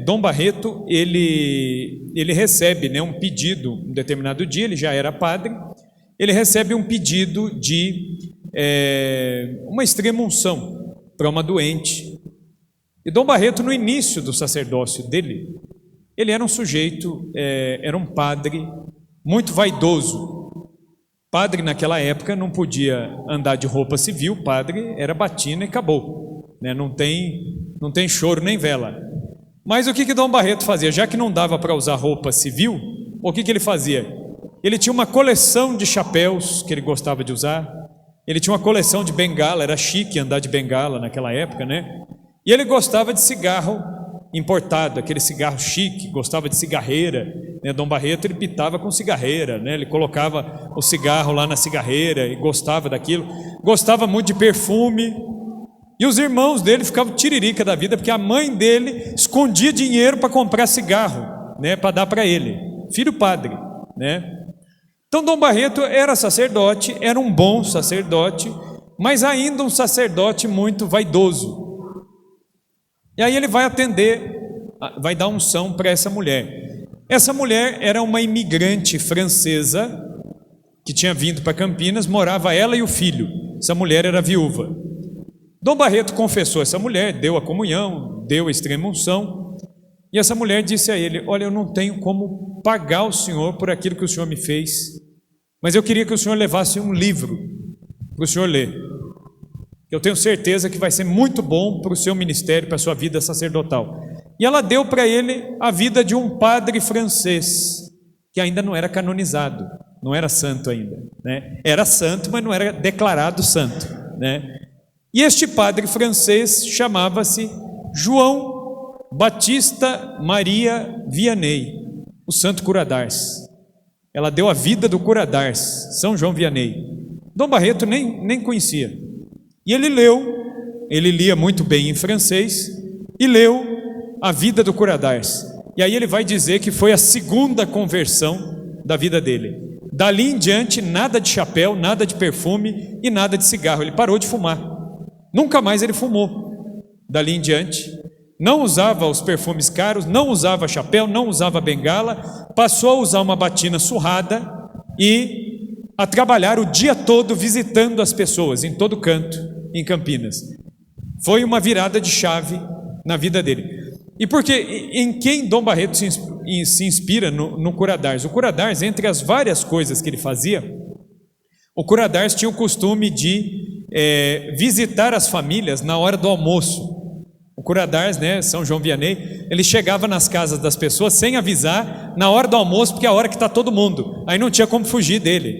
Dom Barreto, ele recebe um pedido, um determinado dia, ele já era padre, ele recebe um pedido de uma extrema-unção para uma doente. E Dom Barreto, no início do sacerdócio dele, ele era um sujeito, era um padre muito vaidoso. Padre naquela época não podia andar de roupa civil, padre era batina e acabou, não tem choro nem vela. Mas o que Dom Barreto fazia? Já que não dava para usar roupa civil, o que ele fazia? Ele tinha uma coleção de chapéus que ele gostava de usar, Ele tinha uma coleção de bengala, era chique andar de bengala naquela época, né? E ele gostava de cigarro importado, aquele cigarro chique, gostava de cigarreira, né? Dom Barreto, ele pitava com cigarreira, né? Ele colocava o cigarro lá na cigarreira e gostava daquilo. Gostava muito de perfume. E os irmãos dele ficavam tiririca da vida, porque a mãe dele escondia dinheiro para comprar cigarro, né? Para dar para ele. Filho padre, né? Então Dom Barreto era sacerdote, era um bom sacerdote, mas ainda um sacerdote muito vaidoso. E aí ele vai atender, vai dar unção para essa mulher. Essa mulher era uma imigrante francesa que tinha vindo para Campinas, morava ela e o filho. Essa mulher era viúva. Dom Barreto confessou essa mulher, deu a comunhão, deu a extrema unção. E essa mulher disse a ele: olha, eu não tenho como pagar o senhor por aquilo que o senhor me fez, mas eu queria que o senhor levasse um livro para o senhor ler. Eu tenho certeza que vai ser muito bom para o seu ministério, para a sua vida sacerdotal. E ela deu para ele a vida de um padre francês, que ainda não era canonizado, não era santo ainda, né? Era santo, mas não era declarado santo, né? E este padre francês chamava-se João Batista Maria Vianney, o santo cura d'Ars. Ela deu a vida do cura d'Ars, São João Vianney. Dom Barreto nem conhecia. E ele lia muito bem em francês, e leu a vida do cura d'Ars. E aí ele vai dizer que foi a segunda conversão da vida dele. Dali em diante, nada de chapéu, nada de perfume e nada de cigarro. Ele parou de fumar. Nunca mais ele fumou. Dali em diante, não usava os perfumes caros, não usava chapéu, não usava bengala, passou a usar uma batina surrada e a trabalhar o dia todo visitando as pessoas em todo canto em Campinas. Foi uma virada de chave na vida dele. E porque em quem Dom Barreto se inspira no cura d'Ars? O cura d'Ars, entre as várias coisas que ele fazia, o cura d'Ars tinha o costume de visitar as famílias na hora do almoço. O cura d'Ars, né, São João Vianney, ele chegava nas casas das pessoas sem avisar, na hora do almoço, porque é a hora que está todo mundo, aí não tinha como fugir dele.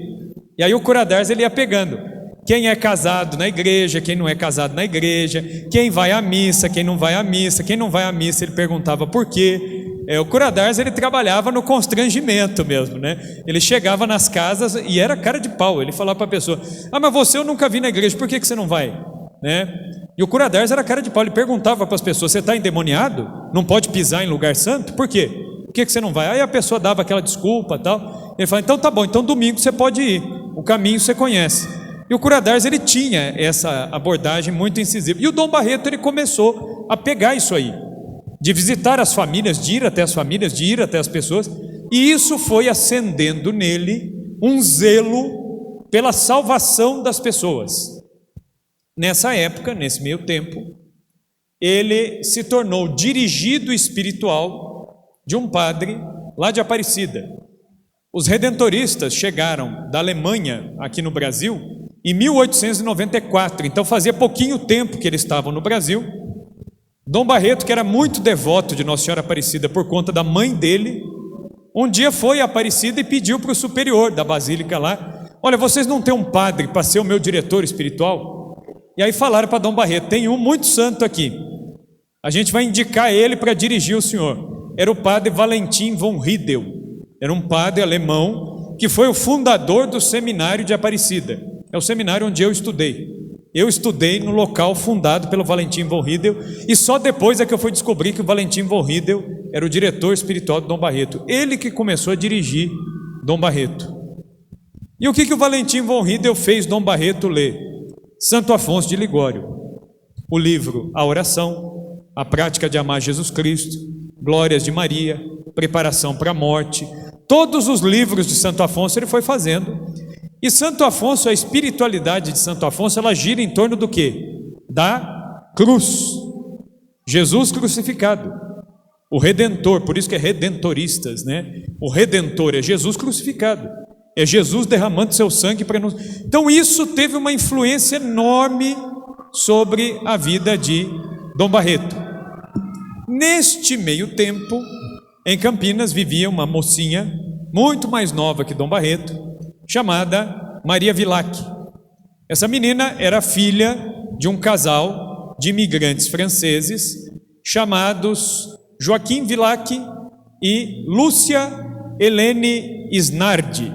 E aí o cura d'Ars ele ia pegando quem é casado na igreja, quem não é casado na igreja, quem vai à missa, quem não vai à missa, quem não vai à missa ele perguntava por quê. O cura d'Ars ele trabalhava no constrangimento mesmo, né? Ele chegava nas casas e era cara de pau, ele falava para a pessoa: ah, mas você eu nunca vi na igreja, por que você não vai? Né? E o cura d'Ars era cara de pau, ele perguntava para as pessoas: você está endemoniado? Não pode pisar em lugar santo? Por quê? Por que você não vai? Aí a pessoa dava aquela desculpa e tal. Ele falava: então tá bom, então domingo você pode ir, o caminho você conhece. E o cura d'Ars ele tinha essa abordagem muito incisiva. E o Dom Barreto ele começou a pegar isso aí, de visitar as famílias, de ir até as famílias, de ir até as pessoas. E isso foi acendendo nele um zelo pela salvação das pessoas. Nessa época, nesse meio tempo, ele se tornou dirigido espiritual de um padre lá de Aparecida. Os redentoristas chegaram da Alemanha aqui no Brasil em 1894, então fazia pouquinho tempo que eles estavam no Brasil. Dom Barreto, que era muito devoto de Nossa Senhora Aparecida por conta da mãe dele, um dia foi a Aparecida e pediu para o superior da basílica lá: olha, vocês não têm um padre para ser o meu diretor espiritual? E aí falaram para Dom Barreto: tem um muito santo aqui, a gente vai indicar ele para dirigir o senhor. Era o padre Valentim von Riedel, era um padre alemão que foi o fundador do seminário de Aparecida. É o seminário onde eu estudei. Eu estudei no local fundado pelo Valentim von Riedel, e só depois é que eu fui descobrir que o Valentim von Riedel era o diretor espiritual de Dom Barreto. Ele que começou a dirigir Dom Barreto. E o que o Valentim von Riedel fez Dom Barreto ler? Santo Afonso de Ligório, o livro A Oração, A Prática de Amar Jesus Cristo, Glórias de Maria, Preparação para a Morte. Todos os livros de Santo Afonso ele foi fazendo. E Santo Afonso, a espiritualidade de Santo Afonso, ela gira em torno do quê? Da cruz. Jesus crucificado, o Redentor, por isso que é redentoristas, né? O Redentor é Jesus crucificado, é Jesus derramando seu sangue para nos... Então isso teve uma influência enorme sobre a vida de Dom Barreto. Neste meio tempo, em Campinas vivia uma mocinha muito mais nova que Dom Barreto, chamada Maria Vilac. Essa menina era filha de um casal de imigrantes franceses chamados Joaquim Villac e Lúcia Helene Isnardi.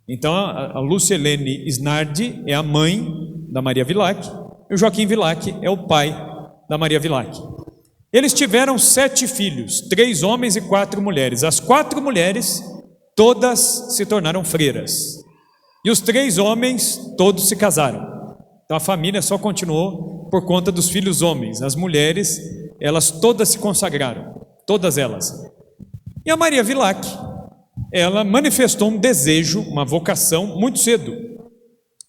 Então a Lúcia Helene Isnardi é a mãe da Maria Villac e o Joaquim Villac é o pai da Maria Villac. Eles tiveram 7 filhos, 3 homens e 4 mulheres. As 4 mulheres todas se tornaram freiras e os 3 homens todos se casaram. Então a família só continuou por conta dos filhos homens. As mulheres, elas todas se consagraram, todas elas. E a Maria Villac, ela manifestou um desejo, uma vocação muito cedo.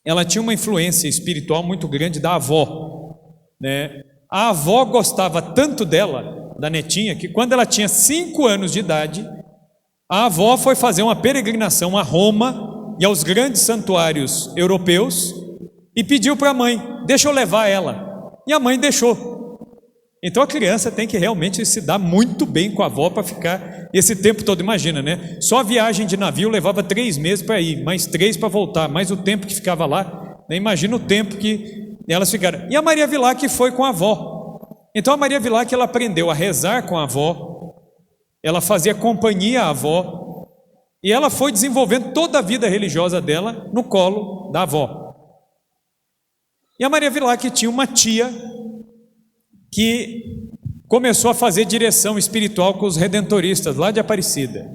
Ela tinha uma influência espiritual muito grande da avó, né? A avó gostava tanto dela, da netinha, que quando ela tinha 5 anos de idade, a avó foi fazer uma peregrinação a Roma e aos grandes santuários europeus e pediu para a mãe: deixa eu levar ela. E a mãe deixou. Então a criança tem que realmente se dar muito bem com a avó para ficar esse tempo todo. Imagina, né? Só a viagem de navio levava 3 meses para ir, mais 3 para voltar, mais o tempo que ficava lá, né? Imagina o tempo que elas ficaram. E a Maria Villac foi com a avó. Então a Maria Villac, ela aprendeu a rezar com a avó, ela fazia companhia à avó, e ela foi desenvolvendo toda a vida religiosa dela no colo da avó. E a Maria Villac tinha uma tia que começou a fazer direção espiritual com os redentoristas lá de Aparecida.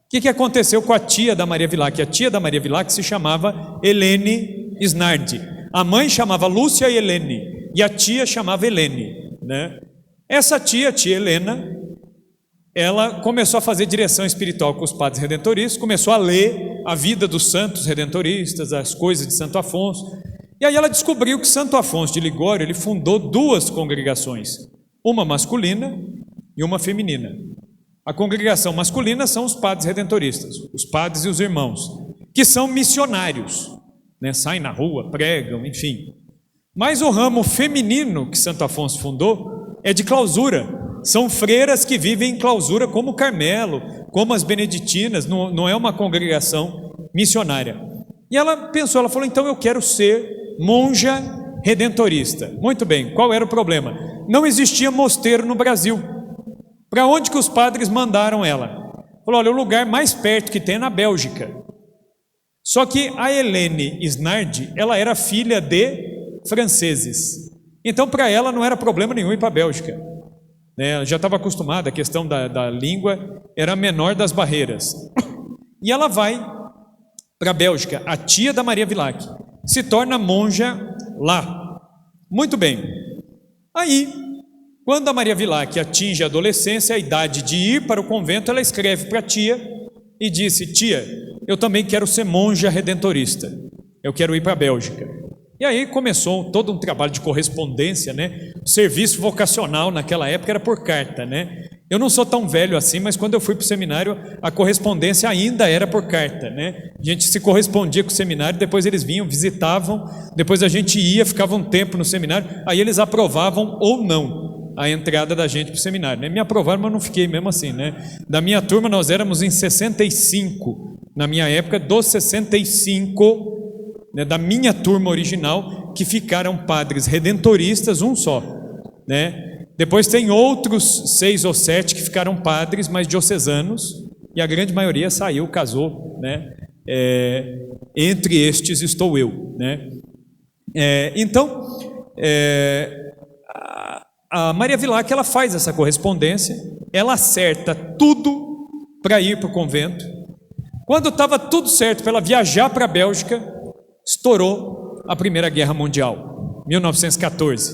O que aconteceu com a tia da Maria Villac? A tia da Maria Villac se chamava Helene Isnardi. A mãe chamava Lúcia Helene e a tia chamava Helene, né? Essa tia Helena, ela começou a fazer direção espiritual com os padres redentoristas, começou a ler a vida dos santos redentoristas, as coisas de Santo Afonso. E aí ela descobriu que Santo Afonso de Ligório, ele fundou 2 congregações, uma masculina e uma feminina. A congregação masculina são os padres redentoristas, os padres e os irmãos, que são missionários, né? Saem na rua, pregam, enfim. Mas o ramo feminino que Santo Afonso fundou é de clausura. São freiras que vivem em clausura, como o Carmelo, como as beneditinas, não é uma congregação missionária. E ela pensou, ela falou: então eu quero ser monja redentorista. Muito bem, qual era o problema? Não existia mosteiro no Brasil. Para onde que os padres mandaram ela? Falou: olha, o lugar mais perto que tem é na Bélgica. Só que a Helene Isnardi, ela era filha de franceses. Então para ela não era problema nenhum ir para a Bélgica. Ela já estava acostumada, a questão da língua era a menor das barreiras. E ela vai para a Bélgica, a tia da Maria Villac, se torna monja lá. Muito bem. Aí, quando a Maria Villac atinge a adolescência, a idade de ir para o convento, ela escreve para a tia e disse: tia, eu também quero ser monja redentorista, eu quero ir para a Bélgica. E aí começou todo um trabalho de correspondência, né? O serviço vocacional naquela época era por carta, né? Eu não sou tão velho assim, mas quando eu fui para o seminário, a correspondência ainda era por carta, né? A gente se correspondia com o seminário, depois eles vinham, visitavam, depois a gente ia, ficava um tempo no seminário, aí eles aprovavam ou não a entrada da gente para o seminário, né? Me aprovaram, mas não fiquei mesmo assim, né? Da minha turma nós éramos em 65, na minha época, dos 65, né, da minha turma original, que ficaram padres redentoristas, um só, né? Depois tem outros 6 ou 7 que ficaram padres, mas diocesanos, e a grande maioria saiu, casou, né? Entre estes estou eu, né? Então, a Maria Villac, ela faz essa correspondência, ela acerta tudo para ir para o convento. Quando estava tudo certo para ela viajar para a Bélgica, estourou a Primeira Guerra Mundial, 1914.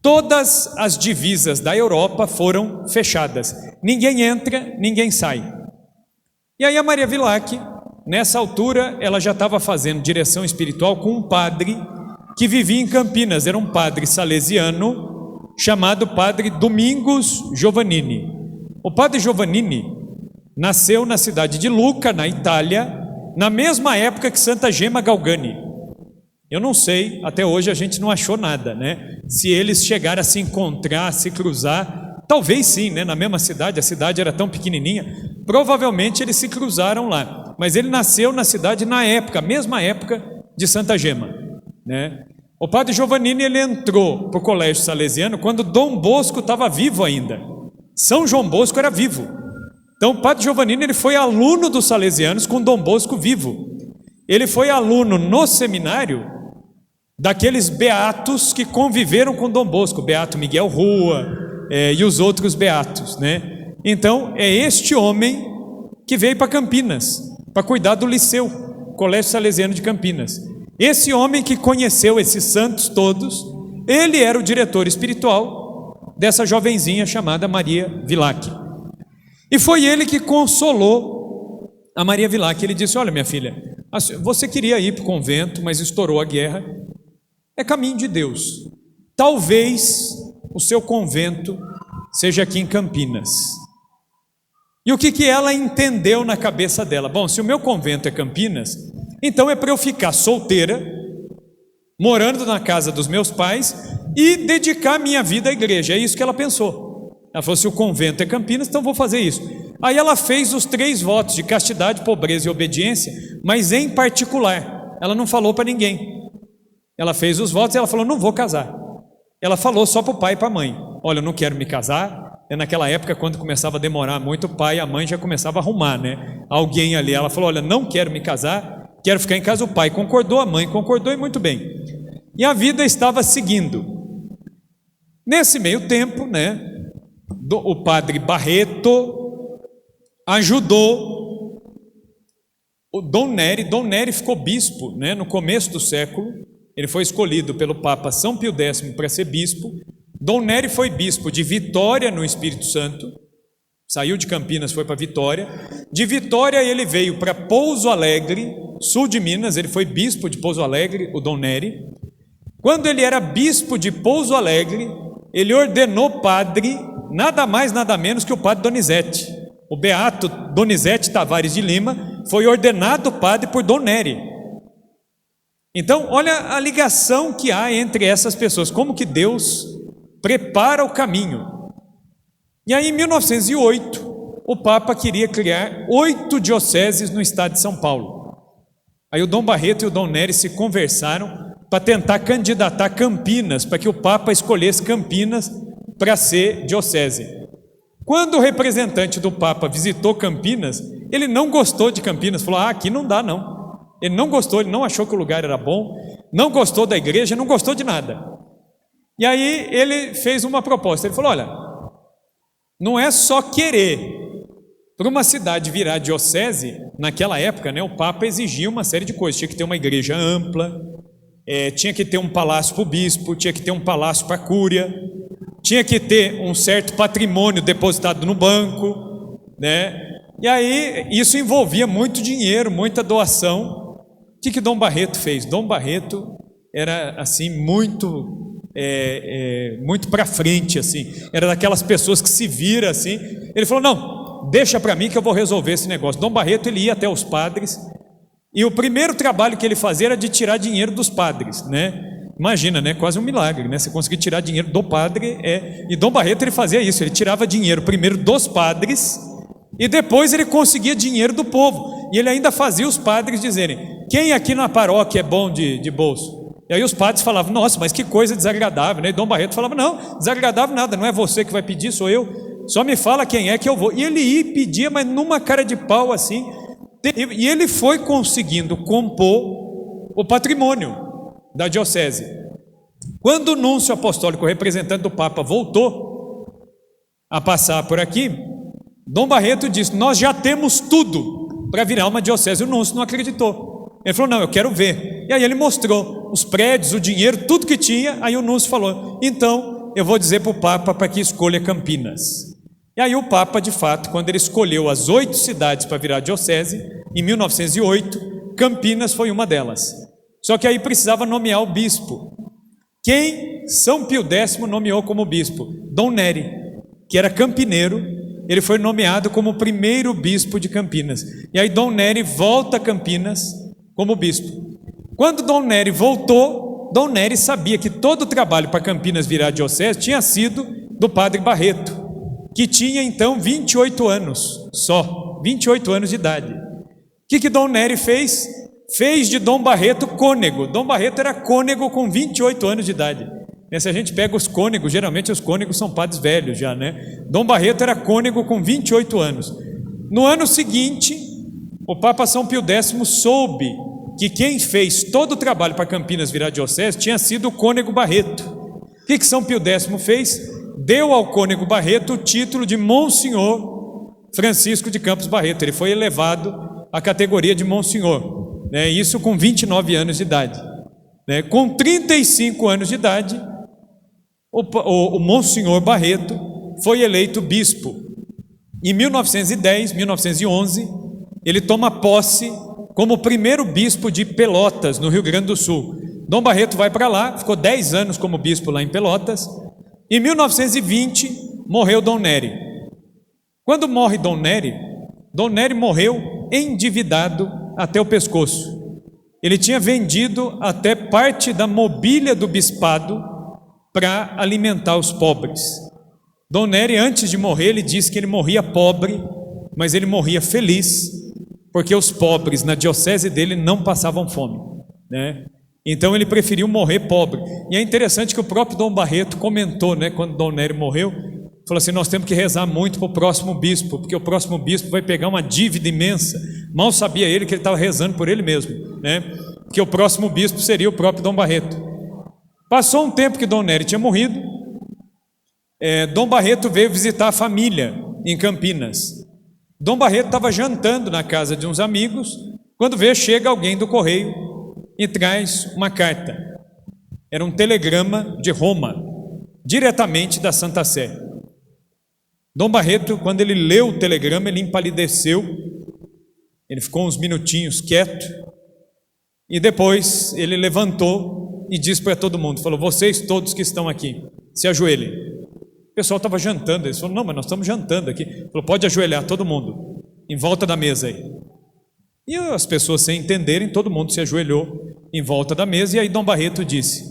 Todas as divisas da Europa foram fechadas. Ninguém entra, ninguém sai. E aí a Maria Villac, nessa altura, ela já estava fazendo direção espiritual com um padre que vivia em Campinas. Era um padre salesiano chamado Padre Domingos Giovannini. O Padre Giovannini nasceu na cidade de Lucca, na Itália, na mesma época que Santa Gema Galgani. Eu não sei, até hoje a gente não achou nada, né? Se eles chegaram a se encontrar, a se cruzar, talvez sim, né? Na mesma cidade, a cidade era tão pequenininha, provavelmente eles se cruzaram lá. Mas ele nasceu na cidade na época, mesma época de Santa Gema. né? O padre Giovannini, ele entrou para o colégio salesiano quando Dom Bosco estava vivo ainda. São João Bosco era vivo. Então o padre Giovannini, ele foi aluno dos salesianos com Dom Bosco vivo. Ele foi aluno no seminário daqueles beatos que conviveram com Dom Bosco, Beato Miguel Rua e os outros beatos, né? Então é este homem que veio para Campinas para cuidar do liceu, Colégio Salesiano de Campinas. Esse homem que conheceu esses santos todos, ele era o diretor espiritual dessa jovenzinha chamada Maria Vilac. E foi ele que consolou a Maria Vilac. Ele disse: olha, minha filha, você queria ir para o convento, mas estourou a guerra. É caminho de Deus. Talvez o seu convento seja aqui em Campinas. E o que ela entendeu na cabeça dela? Bom, se o meu convento é Campinas, então é para eu ficar solteira, morando na casa dos meus pais e dedicar minha vida à igreja. É isso que ela pensou. Ela falou: se o convento é Campinas, então vou fazer isso. Aí ela fez os 3 votos de castidade, pobreza e obediência, mas em particular. Ela não falou para ninguém. Ela fez os votos e ela falou: não vou casar. Ela falou só para o pai e para a mãe: olha, eu não quero me casar. Naquela época, quando começava a demorar muito, o pai e a mãe já começavam a arrumar, né? Alguém ali. Ela falou: olha, não quero me casar, quero ficar em casa. O pai concordou, a mãe concordou, e muito bem. E a vida estava seguindo. Nesse meio tempo, né, o padre Barreto ajudou o Dom Nery. Dom Nery ficou bispo, né, no começo do século. Ele foi escolhido pelo Papa São Pio X para ser bispo. Dom Nery foi bispo de Vitória, no Espírito Santo. Saiu de Campinas, foi para Vitória. De Vitória ele veio para Pouso Alegre, sul de Minas. Ele foi bispo de Pouso Alegre, o Dom Nery. Quando ele era bispo de Pouso Alegre, ele ordenou padre, nada mais, nada menos que o padre Donizete. O beato Donizete Tavares de Lima foi ordenado padre por Dom Nery. Então, olha a ligação que há entre essas pessoas, como que Deus prepara o caminho. E aí, em 1908, o Papa queria criar 8 dioceses no estado de São Paulo. Aí o Dom Barreto e o Dom Nery se conversaram para tentar candidatar Campinas, para que o Papa escolhesse Campinas para ser diocese. Quando o representante do Papa visitou Campinas, ele não gostou de Campinas, falou: aqui não dá não. Ele não gostou, ele não achou que o lugar era bom, não gostou da igreja, não gostou de nada. E aí ele fez uma proposta. Ele falou: olha, não é só querer. Para uma cidade virar diocese, naquela época, né, o Papa exigia uma série de coisas. Tinha que ter uma igreja ampla, tinha que ter um palácio para o bispo, tinha que ter um palácio para a cúria, tinha que ter um certo patrimônio depositado no banco, né? E aí isso envolvia muito dinheiro, muita doação. O que Dom Barreto fez? Dom Barreto era assim muito para frente, assim. Era daquelas pessoas que se vira assim. Ele falou: não, deixa para mim que eu vou resolver esse negócio. Dom Barreto, ele ia até os padres e o primeiro trabalho que ele fazia era de tirar dinheiro dos padres, né? Imagina, né? Quase um milagre, né? Você conseguir tirar dinheiro do padre. E Dom Barreto, ele fazia isso. Ele tirava dinheiro primeiro dos padres e depois ele conseguia dinheiro do povo. E ele ainda fazia os padres dizerem: quem aqui na paróquia é bom de bolso? E aí os padres falavam: nossa, mas que coisa desagradável, né? E Dom Barreto falava: não, desagradável nada, não é você que vai pedir, sou eu. Só me fala quem é que eu vou. E ele ia e pedia, mas numa cara de pau assim. E ele foi conseguindo compor o patrimônio da diocese. Quando o núncio apostólico, o representante do Papa, voltou a passar por aqui, Dom Barreto disse: nós já temos tudo para virar uma diocese. O núncio não acreditou. Ele falou: não, eu quero ver. E aí ele mostrou os prédios, o dinheiro, tudo que tinha. Aí o núncio falou: então eu vou dizer para o Papa para que escolha Campinas. E aí o Papa, de fato, quando ele escolheu as 8 cidades para virar diocese, em 1908, Campinas foi uma delas. Só que aí precisava nomear o bispo. Quem São Pio X nomeou como bispo? Dom Nery, que era campineiro. Ele foi nomeado como o primeiro bispo de Campinas. E aí Dom Nery volta a Campinas como bispo. Quando Dom Nery voltou, Dom Nery sabia que todo o trabalho para Campinas virar diocese tinha sido do padre Barreto, que tinha então 28 anos só, 28 anos de idade. O que Dom Nery fez? fez de Dom Barreto cônego. Dom Barreto era cônego com 28 anos de idade. Se a gente pega os cônegos, geralmente os cônegos são padres velhos já, né? Dom Barreto era cônego com 28 anos. No ano seguinte, o Papa São Pio X soube que quem fez todo o trabalho para Campinas virar diocese tinha sido o cônego Barreto. O que São Pio X fez? Deu ao cônego Barreto o título de Monsenhor Francisco de Campos Barreto. Ele foi elevado à categoria de Monsenhor, né? Isso com 29 anos de idade, né? Com 35 anos de idade, o Monsenhor Barreto foi eleito bispo. Em 1911, ele toma posse como o primeiro bispo de Pelotas, no Rio Grande do Sul. Dom Barreto vai para lá, ficou 10 anos como bispo lá em Pelotas. Em 1920, morreu Dom Nery. Quando morre Dom Nery morreu endividado até o pescoço. Ele tinha vendido até parte da mobília do bispado para alimentar os pobres. Dom Nery, antes de morrer, ele disse que ele morria pobre, mas ele morria feliz, porque os pobres na diocese dele não passavam fome, né? Então ele preferiu morrer pobre. E é interessante que o próprio Dom Barreto comentou, né, quando Dom Nery morreu, falou assim: nós temos que rezar muito para o próximo bispo, porque o próximo bispo vai pegar uma dívida imensa. Mal sabia ele que ele estava rezando por ele mesmo, né? Que o próximo bispo seria o próprio Dom Barreto. Passou um tempo que Dom Nery tinha morrido, Dom Barreto veio visitar a família em Campinas. Dom Barreto estava jantando na casa de uns amigos, quando chega alguém do correio e traz uma carta. Era um telegrama de Roma, diretamente da Santa Sé. Dom Barreto, quando ele leu o telegrama, ele empalideceu, ele ficou uns minutinhos quieto, e depois ele levantou e disse para todo mundo, falou: vocês todos que estão aqui, se ajoelhem. O pessoal estava jantando, eles falaram: não, mas nós estamos jantando aqui. Ele falou: pode ajoelhar todo mundo, em volta da mesa aí. E as pessoas, sem entenderem, todo mundo se ajoelhou em volta da mesa, e aí Dom Barreto disse: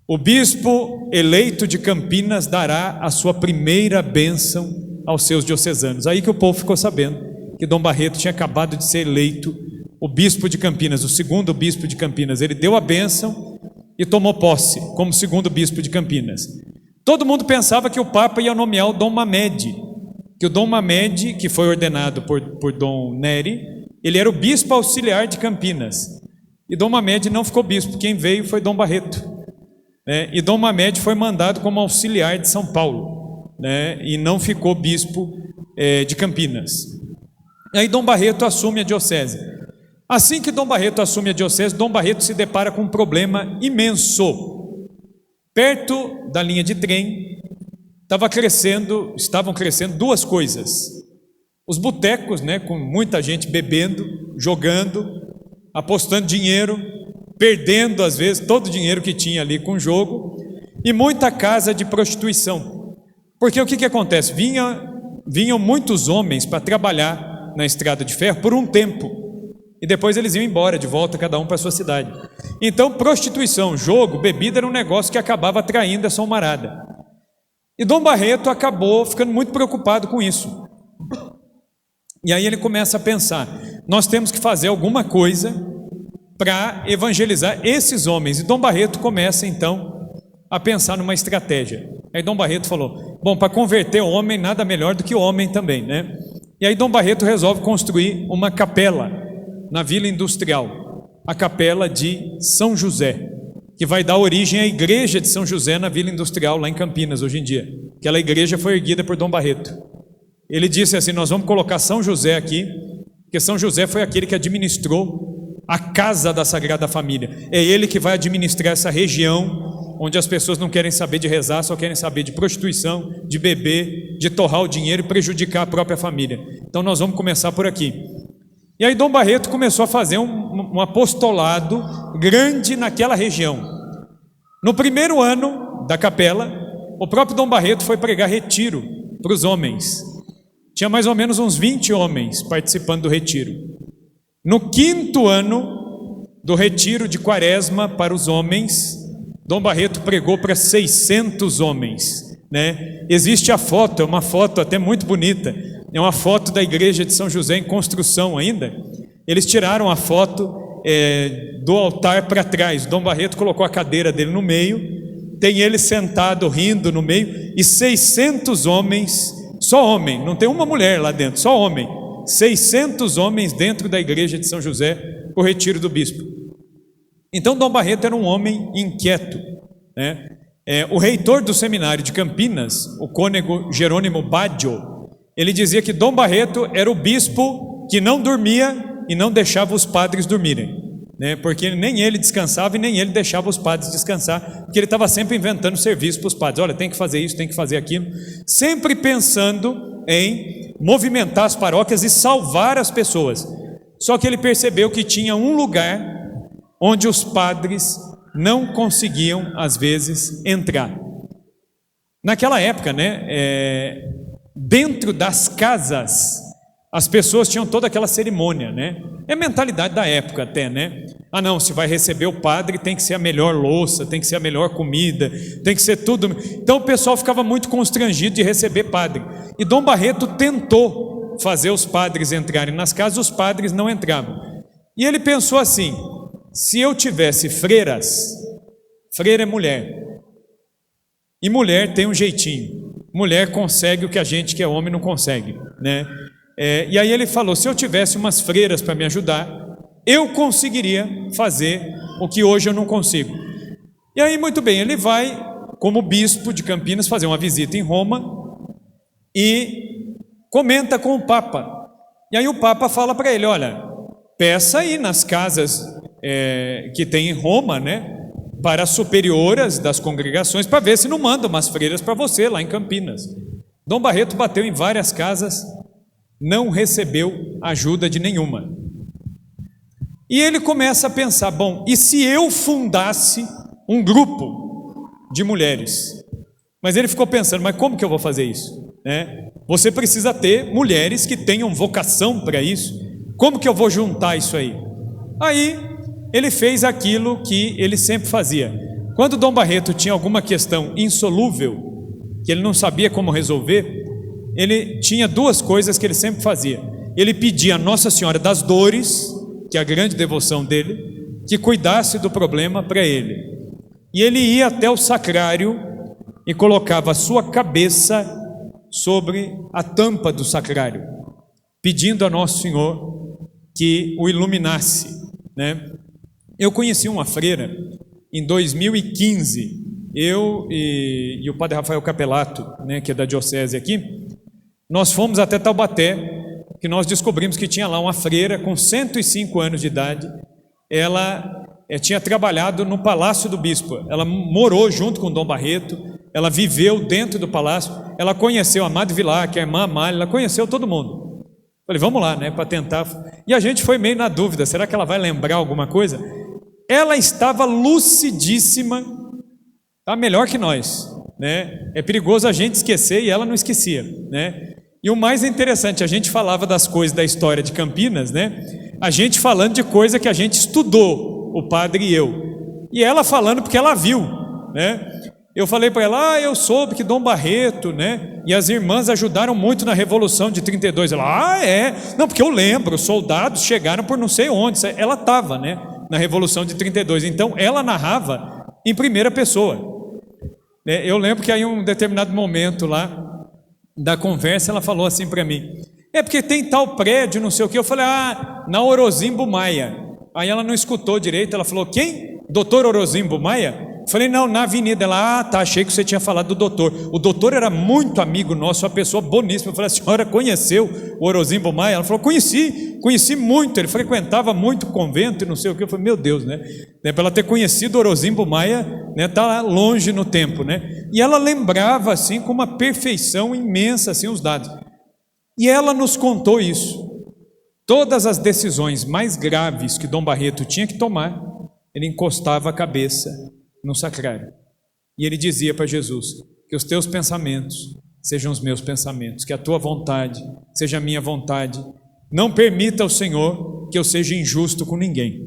o bispo eleito de Campinas dará a sua primeira bênção aos seus diocesanos. Aí que o povo ficou sabendo que Dom Barreto tinha acabado de ser eleito o bispo de Campinas, o segundo bispo de Campinas. Ele deu a bênção e tomou posse como segundo bispo de Campinas. Todo mundo pensava que o Papa ia nomear o Dom Mamed, que o Dom Mamed, que foi ordenado por Dom Nery, ele era o bispo auxiliar de Campinas. E Dom Mamed não ficou bispo, quem veio foi Dom Barreto, né? E Dom Mamed foi mandado como auxiliar de São Paulo, né? E não ficou bispo de Campinas. E aí Dom Barreto assume a diocese. Assim que Dom Barreto assume a diocese, Dom Barreto se depara com um problema imenso. Perto da linha de trem, estavam crescendo duas coisas: os botecos, né, com muita gente bebendo, jogando, apostando dinheiro, perdendo às vezes todo o dinheiro que tinha ali com o jogo, e muita casa de prostituição. Porque o que acontece? Vinham muitos homens para trabalhar na estrada de ferro por um tempo, e depois eles iam embora de volta, cada um para a sua cidade. Então prostituição, jogo, bebida era um negócio que acabava atraindo essa almarada. E Dom Barreto acabou ficando muito preocupado com isso. E aí ele começa a pensar: nós temos que fazer alguma coisa para evangelizar esses homens. E Dom Barreto começa então a pensar numa estratégia. Aí Dom Barreto falou: bom, para converter o homem, nada melhor do que o homem também, né? E aí Dom Barreto resolve construir uma capela na Vila Industrial, a capela de São José, que vai dar origem à igreja de São José na Vila Industrial, lá em Campinas, hoje em dia. Aquela igreja foi erguida por Dom Barreto. Ele disse assim: nós vamos colocar São José aqui, porque São José foi aquele que administrou a casa da Sagrada Família. É ele que vai administrar essa região onde as pessoas não querem saber de rezar, só querem saber de prostituição, de beber, de torrar o dinheiro e prejudicar a própria família. Então nós vamos começar por aqui. E aí Dom Barreto começou a fazer um apostolado grande naquela região. No primeiro ano da capela, o próprio Dom Barreto foi pregar retiro para os homens. Tinha mais ou menos uns 20 homens participando do retiro. No quinto ano do retiro de Quaresma para os homens, Dom Barreto pregou para 600 homens, né? Existe a foto, é uma foto até muito bonita, é uma foto da igreja de São José em construção ainda. Eles tiraram a foto do altar para trás. Dom Barreto colocou a cadeira dele no meio, tem ele sentado rindo no meio, e 600 homens, só homem, não tem uma mulher lá dentro, só homem, 600 homens dentro da igreja de São José, o retiro do bispo. Então Dom Barreto era um homem inquieto, né? O reitor do seminário de Campinas, o cônego Jerônimo Baggio, ele dizia que Dom Barreto era o bispo que não dormia e não deixava os padres dormirem, né? Porque nem ele descansava e nem ele deixava os padres descansar, porque ele estava sempre inventando serviço para os padres. Olha, tem que fazer isso, tem que fazer aquilo, sempre pensando em movimentar as paróquias e salvar as pessoas. Só que ele percebeu que tinha um lugar onde os padres não conseguiam, às vezes, entrar. Naquela época, né, dentro das casas, as pessoas tinham toda aquela cerimônia, né? É a mentalidade da época até, né? Ah não, se vai receber o padre tem que ser a melhor louça, tem que ser a melhor comida, tem que ser tudo. Então o pessoal ficava muito constrangido de receber padre. E Dom Barreto tentou fazer os padres entrarem nas casas, os padres não entravam. E ele pensou assim: se eu tivesse freiras, freira é mulher, e mulher tem um jeitinho, mulher consegue o que a gente que é homem não consegue, né? E aí ele falou: se eu tivesse umas freiras para me ajudar, eu conseguiria fazer o que hoje eu não consigo. E aí, muito bem, ele vai, como bispo de Campinas, fazer uma visita em Roma e comenta com o Papa. E aí o Papa fala para ele: olha, peça aí nas casas que tem em Roma, né, para as superioras das congregações, para ver se não mandam umas freiras para você lá em Campinas. Dom Barreto bateu em várias casas, não recebeu ajuda de nenhuma. E ele começa a pensar: bom, e se eu fundasse um grupo de mulheres? Mas ele ficou pensando: mas como que eu vou fazer isso, né? Você precisa ter mulheres que tenham vocação para isso. Como que eu vou juntar isso aí? Aí ele fez aquilo que ele sempre fazia. Quando Dom Barreto tinha alguma questão insolúvel, que ele não sabia como resolver, ele tinha duas coisas que ele sempre fazia. Ele pedia a Nossa Senhora das Dores, que é a grande devoção dele, que cuidasse do problema para ele. E ele ia até o sacrário e colocava a sua cabeça sobre a tampa do sacrário, pedindo a Nosso Senhor que o iluminasse, né? Eu conheci uma freira em 2015, eu e o padre Rafael Capelato, né, que é da diocese aqui. Nós fomos até Taubaté, que nós descobrimos que tinha lá uma freira com 105 anos de idade. Ela tinha trabalhado no Palácio do Bispo, ela morou junto com Dom Barreto, ela viveu dentro do palácio, ela conheceu a Madre Vilar, que é a irmã Amália, ela conheceu todo mundo. Falei: vamos lá, né, para tentar. E a gente foi meio na dúvida: será que ela vai lembrar alguma coisa? Ela estava lucidíssima, tá melhor que nós, né? É perigoso a gente esquecer e ela não esquecia, né? E o mais interessante, a gente falava das coisas da história de Campinas, né? A gente falando de coisa que a gente estudou, o padre e eu, e ela falando porque ela viu, né? Eu falei para ela: eu soube que Dom Barreto, né, e as irmãs ajudaram muito na Revolução de 32. Ela: é? Não, porque eu lembro, os soldados chegaram por não sei onde. Ela estava, né, na Revolução de 32, então ela narrava em primeira pessoa. Eu lembro que aí em um determinado momento lá da conversa, ela falou assim para mim: é porque tem tal prédio, não sei o que. Eu falei: na Orozimbo Maia. Aí ela não escutou direito, ela falou: quem? Doutor Orozimbo Maia? Eu falei: não, na avenida. Ela: tá, achei que você tinha falado do doutor. O doutor era muito amigo nosso, uma pessoa boníssima. Eu falei: a senhora conheceu o Orozimbo Maia? Ela falou: conheci muito, ele frequentava muito o convento e não sei o que. Eu falei: meu Deus, né? Para ela ter conhecido o Orozimbo Maia, né, tá longe no tempo, né? E ela lembrava assim com uma perfeição imensa assim os dados. E ela nos contou isso. Todas as decisões mais graves que Dom Barreto tinha que tomar, ele encostava a cabeça no sacrário e ele dizia para Jesus: que os teus pensamentos sejam os meus pensamentos, que a tua vontade seja a minha vontade. Não permita ao Senhor que eu seja injusto com ninguém.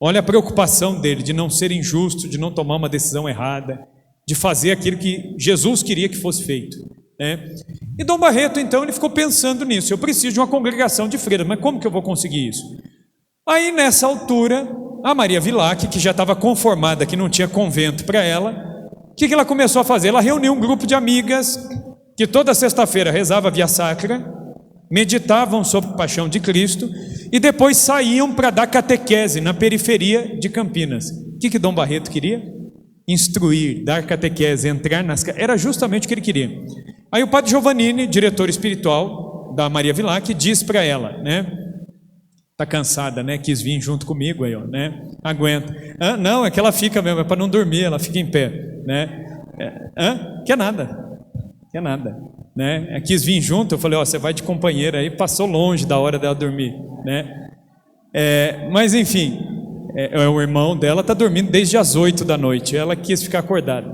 Olha a preocupação dele de não ser injusto, de não tomar uma decisão errada, de fazer aquilo que Jesus queria que fosse feito, né? E Dom Barreto então ele ficou pensando nisso: eu preciso de uma congregação de freiras, mas como que eu vou conseguir isso? Aí nessa altura, a Maria Vilac, que já estava conformada que não tinha convento para ela, o que ela começou a fazer? Ela reuniu um grupo de amigas que toda sexta-feira rezava via sacra, meditavam sobre a paixão de Cristo e depois saíam para dar catequese na periferia de Campinas. O que Dom Barreto queria? Instruir, dar catequese, entrar nas... Era justamente o que ele queria. Aí o padre Giovannini, diretor espiritual da Maria Vilac, diz para ela, né? Tá cansada, né? Quis vir junto comigo aí, ó, né? Aguenta. Não, é que ela fica mesmo, é para não dormir, ela fica em pé, né? Quer nada, né? Quis vir junto, eu falei, ó, você vai de companheira aí, passou longe da hora dela dormir, né? Mas enfim, o irmão dela está dormindo desde as 8 da noite, ela quis ficar acordada.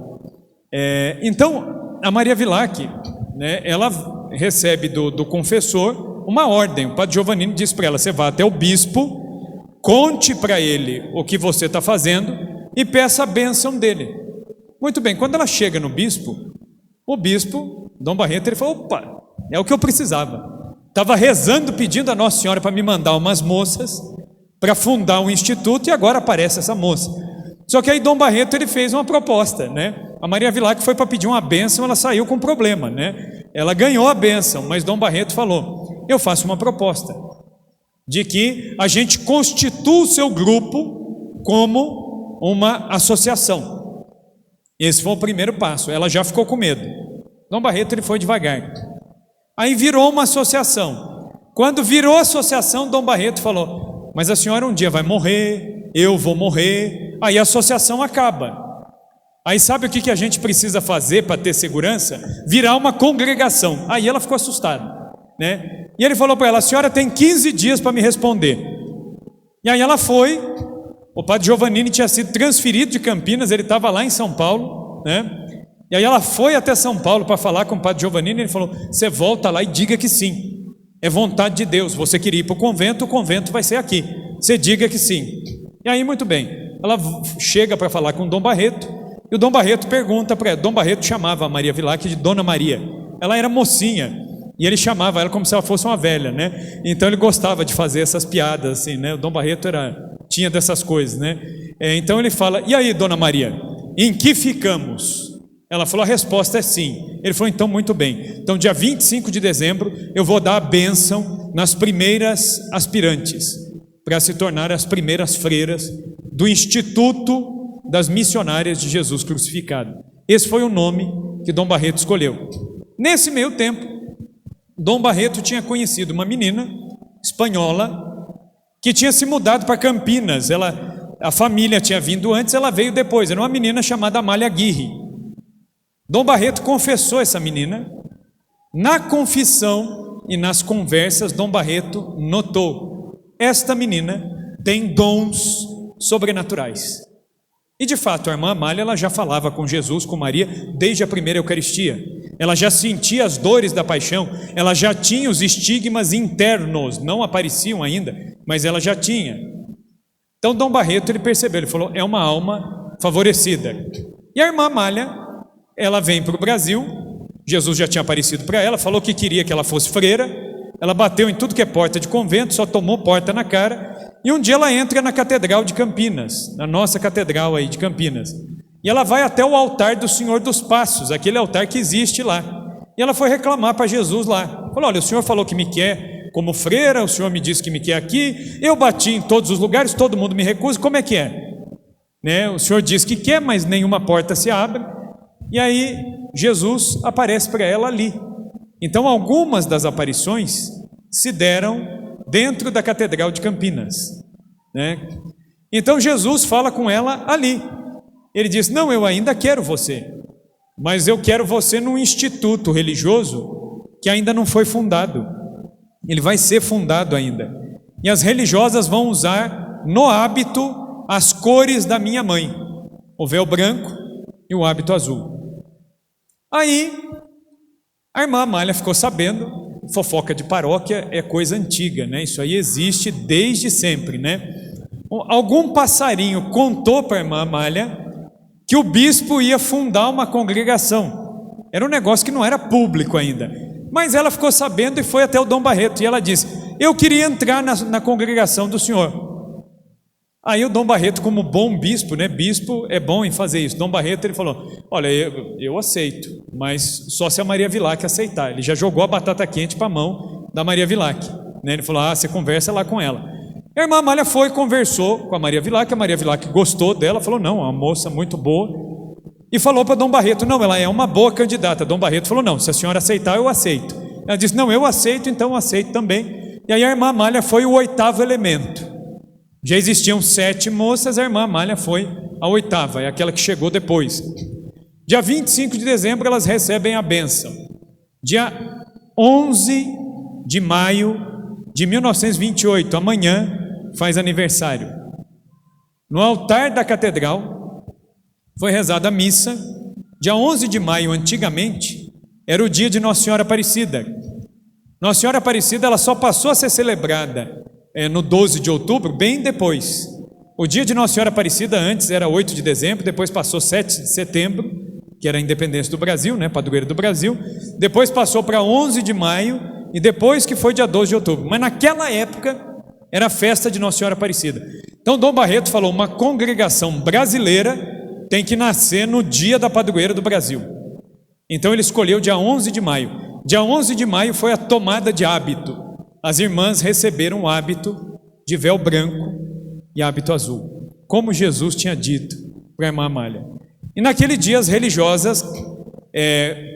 Então, a Maria Vilac, né, ela recebe do confessor uma ordem. O padre Giovannini diz para ela: você vá até o bispo, conte para ele o que você está fazendo e peça a bênção dele. Muito bem, quando ela chega no bispo, o bispo, Dom Barreto, ele falou: opa, é o que eu precisava. Estava rezando, pedindo a Nossa Senhora para me mandar umas moças para fundar um instituto e agora aparece essa moça. Só que aí Dom Barreto ele fez uma proposta, né? A Maria Vilac foi para pedir uma bênção, ela saiu com problema, né? Ela ganhou a bênção, mas Dom Barreto falou: eu faço uma proposta de que a gente constitua o seu grupo como uma associação. Esse foi o primeiro passo. Ela já ficou com medo. Dom Barreto ele foi devagar. Aí virou uma associação. Quando virou associação, Dom Barreto falou: mas a senhora um dia vai morrer, eu vou morrer, aí a associação acaba. Aí sabe o que a gente precisa fazer para ter segurança? Virar uma congregação. Aí ela ficou assustada, né? E ele falou para ela: a senhora tem 15 dias para me responder. E aí ela foi. O padre Giovannini tinha sido transferido de Campinas, ele estava lá em São Paulo, né? E aí ela foi até São Paulo para falar com o padre Giovannini. Ele falou: você volta lá e diga que sim, é vontade de Deus, você queria ir para o convento vai ser aqui, você diga que sim. E aí, muito bem, ela chega para falar com o Dom Barreto, e o Dom Barreto pergunta para ela. Dom Barreto chamava a Maria Vilac de Dona Maria, ela era mocinha, e ele chamava ela como se ela fosse uma velha, né? Então ele gostava de fazer essas piadas assim, né? O Dom Barreto tinha dessas coisas, né? Então ele fala: e aí, Dona Maria, em que ficamos? Ela falou: a resposta é sim. Ele falou: então muito bem, então dia 25 de dezembro eu vou dar a bênção nas primeiras aspirantes para se tornar as primeiras freiras do Instituto das Missionárias de Jesus Crucificado. Esse foi o nome que Dom Barreto escolheu. Nesse meio tempo, Dom Barreto tinha conhecido uma menina espanhola que tinha se mudado para Campinas. A família tinha vindo antes, ela veio depois. Era uma menina chamada Amália Aguirre. Dom Barreto confessou essa menina. Na confissão e nas conversas, Dom Barreto notou: esta menina tem dons sobrenaturais. E de fato, a irmã Amália, ela já falava com Jesus, com Maria, desde a primeira Eucaristia. Ela já sentia as dores da paixão, ela já tinha os estigmas internos, não apareciam ainda, mas ela já tinha. Então Dom Barreto, ele percebeu, ele falou: é uma alma favorecida. E a irmã Amália, ela vem para o Brasil, Jesus já tinha aparecido para ela, falou que queria que ela fosse freira, ela bateu em tudo que é porta de convento, só tomou porta na cara, e um dia ela entra na Catedral de Campinas, na nossa catedral aí de Campinas, e ela vai até o altar do Senhor dos Passos, aquele altar que existe lá, e ela foi reclamar para Jesus lá, falou: olha, o senhor falou que me quer como freira, o senhor me disse que me quer aqui, eu bati em todos os lugares, todo mundo me recusa, como é que é? Né? O senhor diz que quer, mas nenhuma porta se abre. E aí Jesus aparece para ela ali. Então algumas das aparições se deram dentro da Catedral de Campinas, né? Então Jesus fala com ela ali. Ele diz: não, eu ainda quero você, mas eu quero você num instituto religioso que ainda não foi fundado. Ele vai ser fundado ainda. E as religiosas vão usar no hábito as cores da minha mãe, o véu branco e o hábito azul. Aí a irmã Amália ficou sabendo. Fofoca de paróquia é coisa antiga, né? Isso aí existe desde sempre, né? Algum passarinho contou para a irmã Amália que o bispo ia fundar uma congregação. Era um negócio que não era público ainda, mas ela ficou sabendo e foi até o Dom Barreto, e ela disse: eu queria entrar na congregação do senhor. Aí o Dom Barreto, como bom bispo, né? Bispo é bom em fazer isso. Dom Barreto, ele falou: olha, eu aceito, mas só se a Maria Vilac aceitar. Ele já jogou a batata quente para a mão da Maria Vilac, né? Ele falou: você conversa lá com ela. A irmã Amália foi, conversou com a Maria Vilac gostou dela, falou: não, é uma moça muito boa. E falou para Dom Barreto: não, ela é uma boa candidata. Dom Barreto falou: não, se a senhora aceitar, eu aceito. Ela disse: não, eu aceito, então eu aceito também. E aí a irmã Amália foi o 8º elemento. Já existiam 7 moças, a irmã Amália foi a 8ª, é aquela que chegou depois. Dia 25 de dezembro elas recebem a bênção. Dia 11 de maio de 1928, amanhã, faz aniversário. No altar da catedral foi rezada a missa. Dia 11 de maio, antigamente, era o dia de Nossa Senhora Aparecida. Nossa Senhora Aparecida, ela só passou a ser celebrada no 12 de outubro, bem depois. O dia de Nossa Senhora Aparecida antes era 8 de dezembro, depois passou 7 de setembro, que era a independência do Brasil, né, padroeiro do Brasil. Depois passou para 11 de maio e depois que foi dia 12 de outubro. Mas naquela época era a festa de Nossa Senhora Aparecida. Então Dom Barreto falou: uma congregação brasileira tem que nascer no dia da padroeira do Brasil. Então ele escolheu dia 11 de maio. Dia 11 de maio foi a tomada de hábito. As irmãs receberam o hábito de véu branco e hábito azul, como Jesus tinha dito para a irmã Amália. E naquele dia as religiosas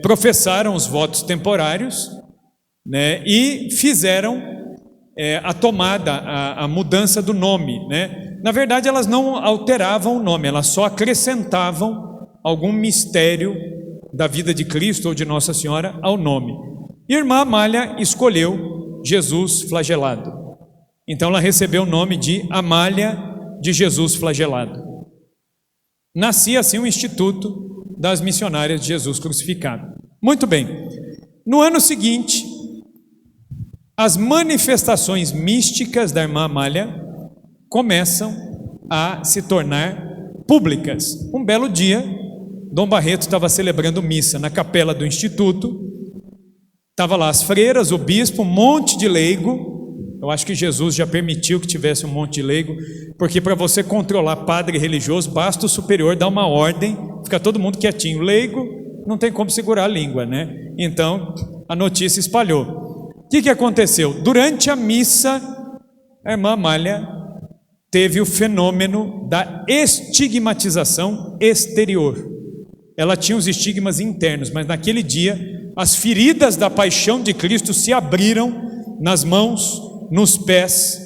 professaram os votos temporários, né, e fizeram a tomada, a mudança do nome, né? Na verdade elas não alteravam o nome, elas só acrescentavam algum mistério da vida de Cristo ou de Nossa Senhora ao nome. E a irmã Amália escolheu Jesus flagelado. Então ela recebeu o nome de Amália de Jesus flagelado. Nascia assim o Instituto das Missionárias de Jesus Crucificado. Muito bem. No ano seguinte, as manifestações místicas da irmã Amália começam a se tornar públicas. Um belo dia, Dom Barreto estava celebrando missa na capela do Instituto. Estava lá as freiras, o bispo, um monte de leigo. Eu acho que Jesus já permitiu que tivesse um monte de leigo, porque para você controlar padre religioso, basta o superior dar uma ordem, fica todo mundo quietinho. Leigo não tem como segurar a língua, né? Então a notícia espalhou. O que aconteceu? Durante a missa, a irmã Amália teve o fenômeno da estigmatização exterior. Ela tinha os estigmas internos, mas naquele dia as feridas da paixão de Cristo se abriram nas mãos, nos pés,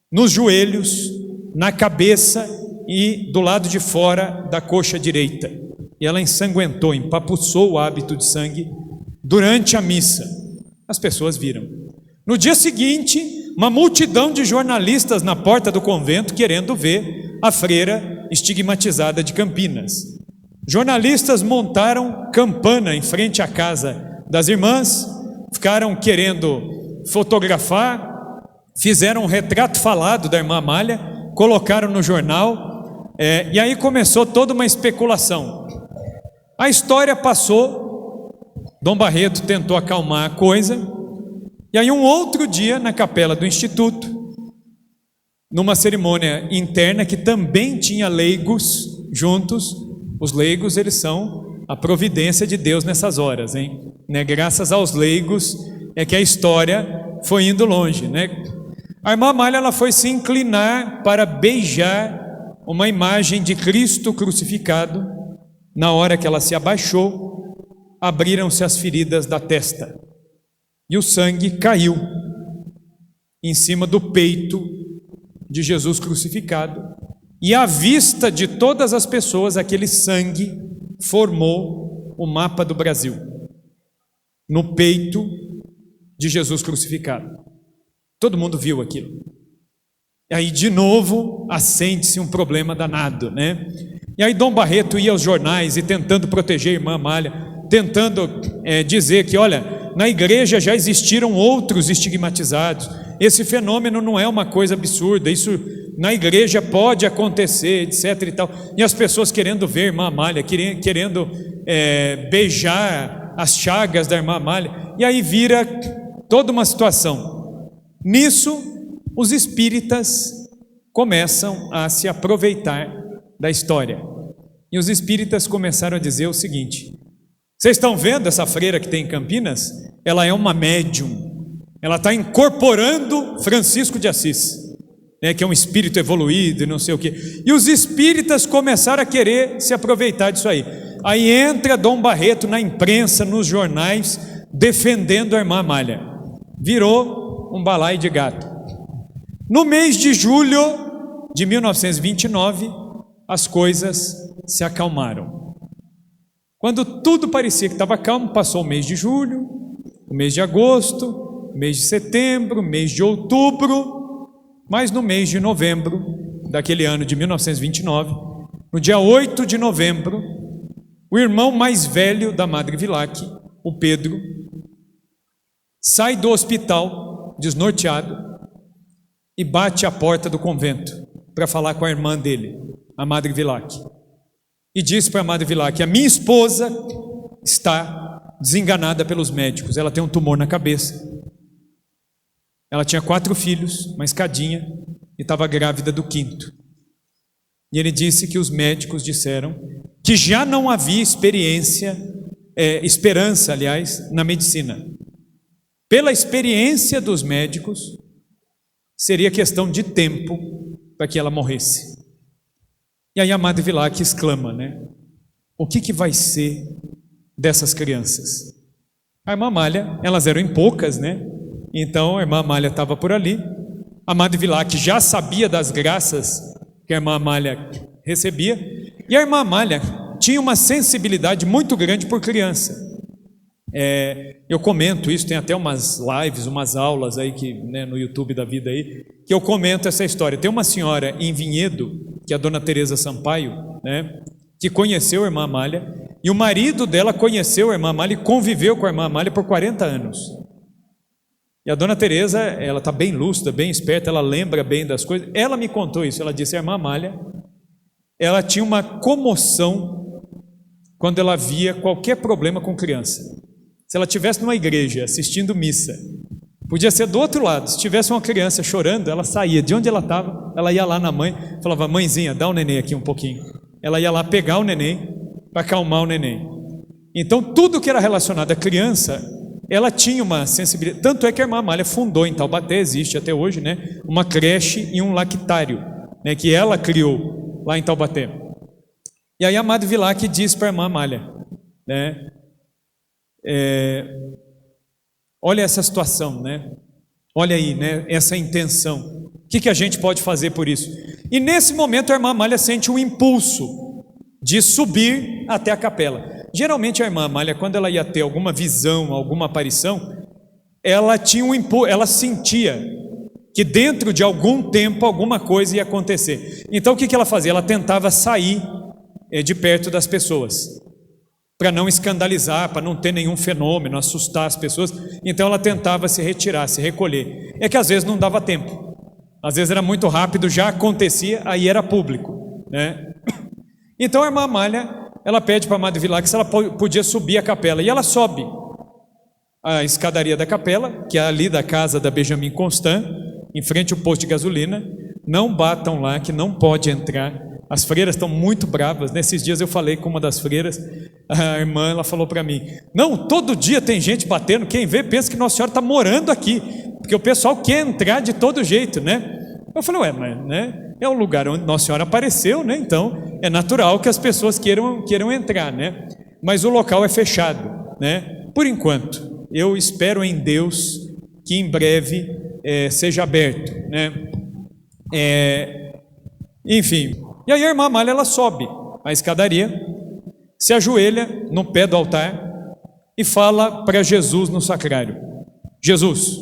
nos joelhos, na cabeça e do lado de fora da coxa direita. E ela ensanguentou, empapuçou o hábito de sangue durante a missa. As pessoas viram. No dia seguinte, uma multidão de jornalistas na porta do convento querendo ver a freira estigmatizada de Campinas. Jornalistas montaram campana em frente à casa das irmãs, ficaram querendo fotografar, fizeram um retrato falado da irmã Amália, colocaram no jornal, e aí começou toda uma especulação. A história passou, Dom Barreto tentou acalmar a coisa, e aí um outro dia na capela do Instituto, numa cerimônia interna que também tinha leigos juntos. Os leigos, eles são a providência de Deus nessas horas, hein? Né? Graças aos leigos é que a história foi indo longe, né? A irmã Amália, ela foi se inclinar para beijar uma imagem de Cristo crucificado. Na hora que ela se abaixou, abriram-se as feridas da testa e o sangue caiu em cima do peito de Jesus crucificado. E à vista de todas as pessoas, aquele sangue formou o mapa do Brasil, no peito de Jesus crucificado. Todo mundo viu aquilo. E aí de novo acende-se um problema danado, né? E aí Dom Barreto ia aos jornais e tentando proteger a irmã Amália, tentando dizer que, olha, na igreja já existiram outros estigmatizados, esse fenômeno não é uma coisa absurda, isso na igreja pode acontecer, etc e tal. E as pessoas querendo ver a irmã Amália, querendo beijar as chagas da irmã Amália, e aí vira toda uma situação. Nisso, os espíritas começam a se aproveitar da história. E os espíritas começaram a dizer o seguinte: vocês estão vendo essa freira que tem em Campinas? Ela é uma médium, ela está incorporando Francisco de Assis, né, que é um espírito evoluído e não sei o quê. E os espíritas começaram a querer se aproveitar disso aí. Aí entra Dom Barreto na imprensa, nos jornais, defendendo a irmã Amália. Virou um balaio de gato. No mês de julho de 1929, as coisas se acalmaram. Quando tudo parecia que estava calmo, passou o mês de julho, o mês de agosto, o mês de setembro, o mês de outubro, mas no mês de novembro daquele ano de 1929, no dia 8 de novembro, o irmão mais velho da Madre Vilac, o Pedro, sai do hospital desnorteado e bate à porta do convento para falar com a irmã dele, a Madre Vilac. E diz para a Madre Vilac: a minha esposa está desenganada pelos médicos, ela tem um tumor na cabeça. Ela tinha 4 filhos, uma escadinha, e estava grávida do 5º. E ele disse que os médicos disseram que já não havia esperança, na medicina. Pela experiência dos médicos, seria questão de tempo para que ela morresse. E aí a Madre Vilac exclama, né? O que vai ser dessas crianças? A irmã Amália, elas eram em poucas, né? Então a irmã Amália estava por ali. A Madre Vilac já sabia das graças que a irmã Amália recebia. E a irmã Amália tinha uma sensibilidade muito grande por criança. Eu comento isso, tem até umas lives, umas aulas aí que, né, no YouTube da vida aí, que eu comento essa história. Tem uma senhora em Vinhedo, que é a dona Teresa Sampaio, né, que conheceu a irmã Amália, e o marido dela conheceu a irmã Amália e conviveu com a irmã Amália por 40 anos. E a dona Teresa, ela está bem lúcida, bem esperta, ela lembra bem das coisas. Ela me contou isso, ela disse: a irmã Amália, ela tinha uma comoção quando ela via qualquer problema com criança. Se ela estivesse numa igreja assistindo missa, podia ser do outro lado, se tivesse uma criança chorando, ela saía de onde ela estava, ela ia lá na mãe, falava: mãezinha, dá o neném aqui um pouquinho. Ela ia lá pegar o neném para acalmar o neném. Então tudo que era relacionado à criança, ela tinha uma sensibilidade. Tanto é que a irmã Amália fundou em Taubaté, existe até hoje, né, uma creche e um lactário, né, que ela criou lá em Taubaté. E aí a Madre Vilac diz para a irmã Amália, né, olha essa situação, né? Olha aí, né, essa intenção. O que a gente pode fazer por isso? E nesse momento a irmã Amália sente um impulso de subir até a capela. Geralmente a irmã Amália, quando ela ia ter alguma visão, alguma aparição, ela tinha um impulso, ela sentia que dentro de algum tempo alguma coisa ia acontecer. Então o que ela fazia? Ela tentava sair de perto das pessoas, para não escandalizar, para não ter nenhum fenômeno, assustar as pessoas. Então ela tentava se retirar, se recolher. É que às vezes não dava tempo, às vezes era muito rápido, já acontecia, aí era público, né? Então a irmã Amália, ela pede para a Madre Vilac se ela podia subir a capela, e ela sobe a escadaria da capela, que é ali da casa da Benjamin Constant, em frente ao posto de gasolina. Não batam lá, que não pode entrar. As freiras estão muito bravas. Nesses dias eu falei com uma das freiras, a irmã, ela falou para mim: não, todo dia tem gente batendo, quem vê pensa que Nossa Senhora está morando aqui, porque o pessoal quer entrar de todo jeito, né? Eu falei: mas, né, é o lugar onde Nossa Senhora apareceu, né? Então é natural que as pessoas queiram entrar, né? Mas o local é fechado, né? Por enquanto, eu espero em Deus que em breve seja aberto, né? Enfim. E aí a irmã Amália, ela sobe a escadaria, se ajoelha no pé do altar e fala para Jesus no sacrário: Jesus,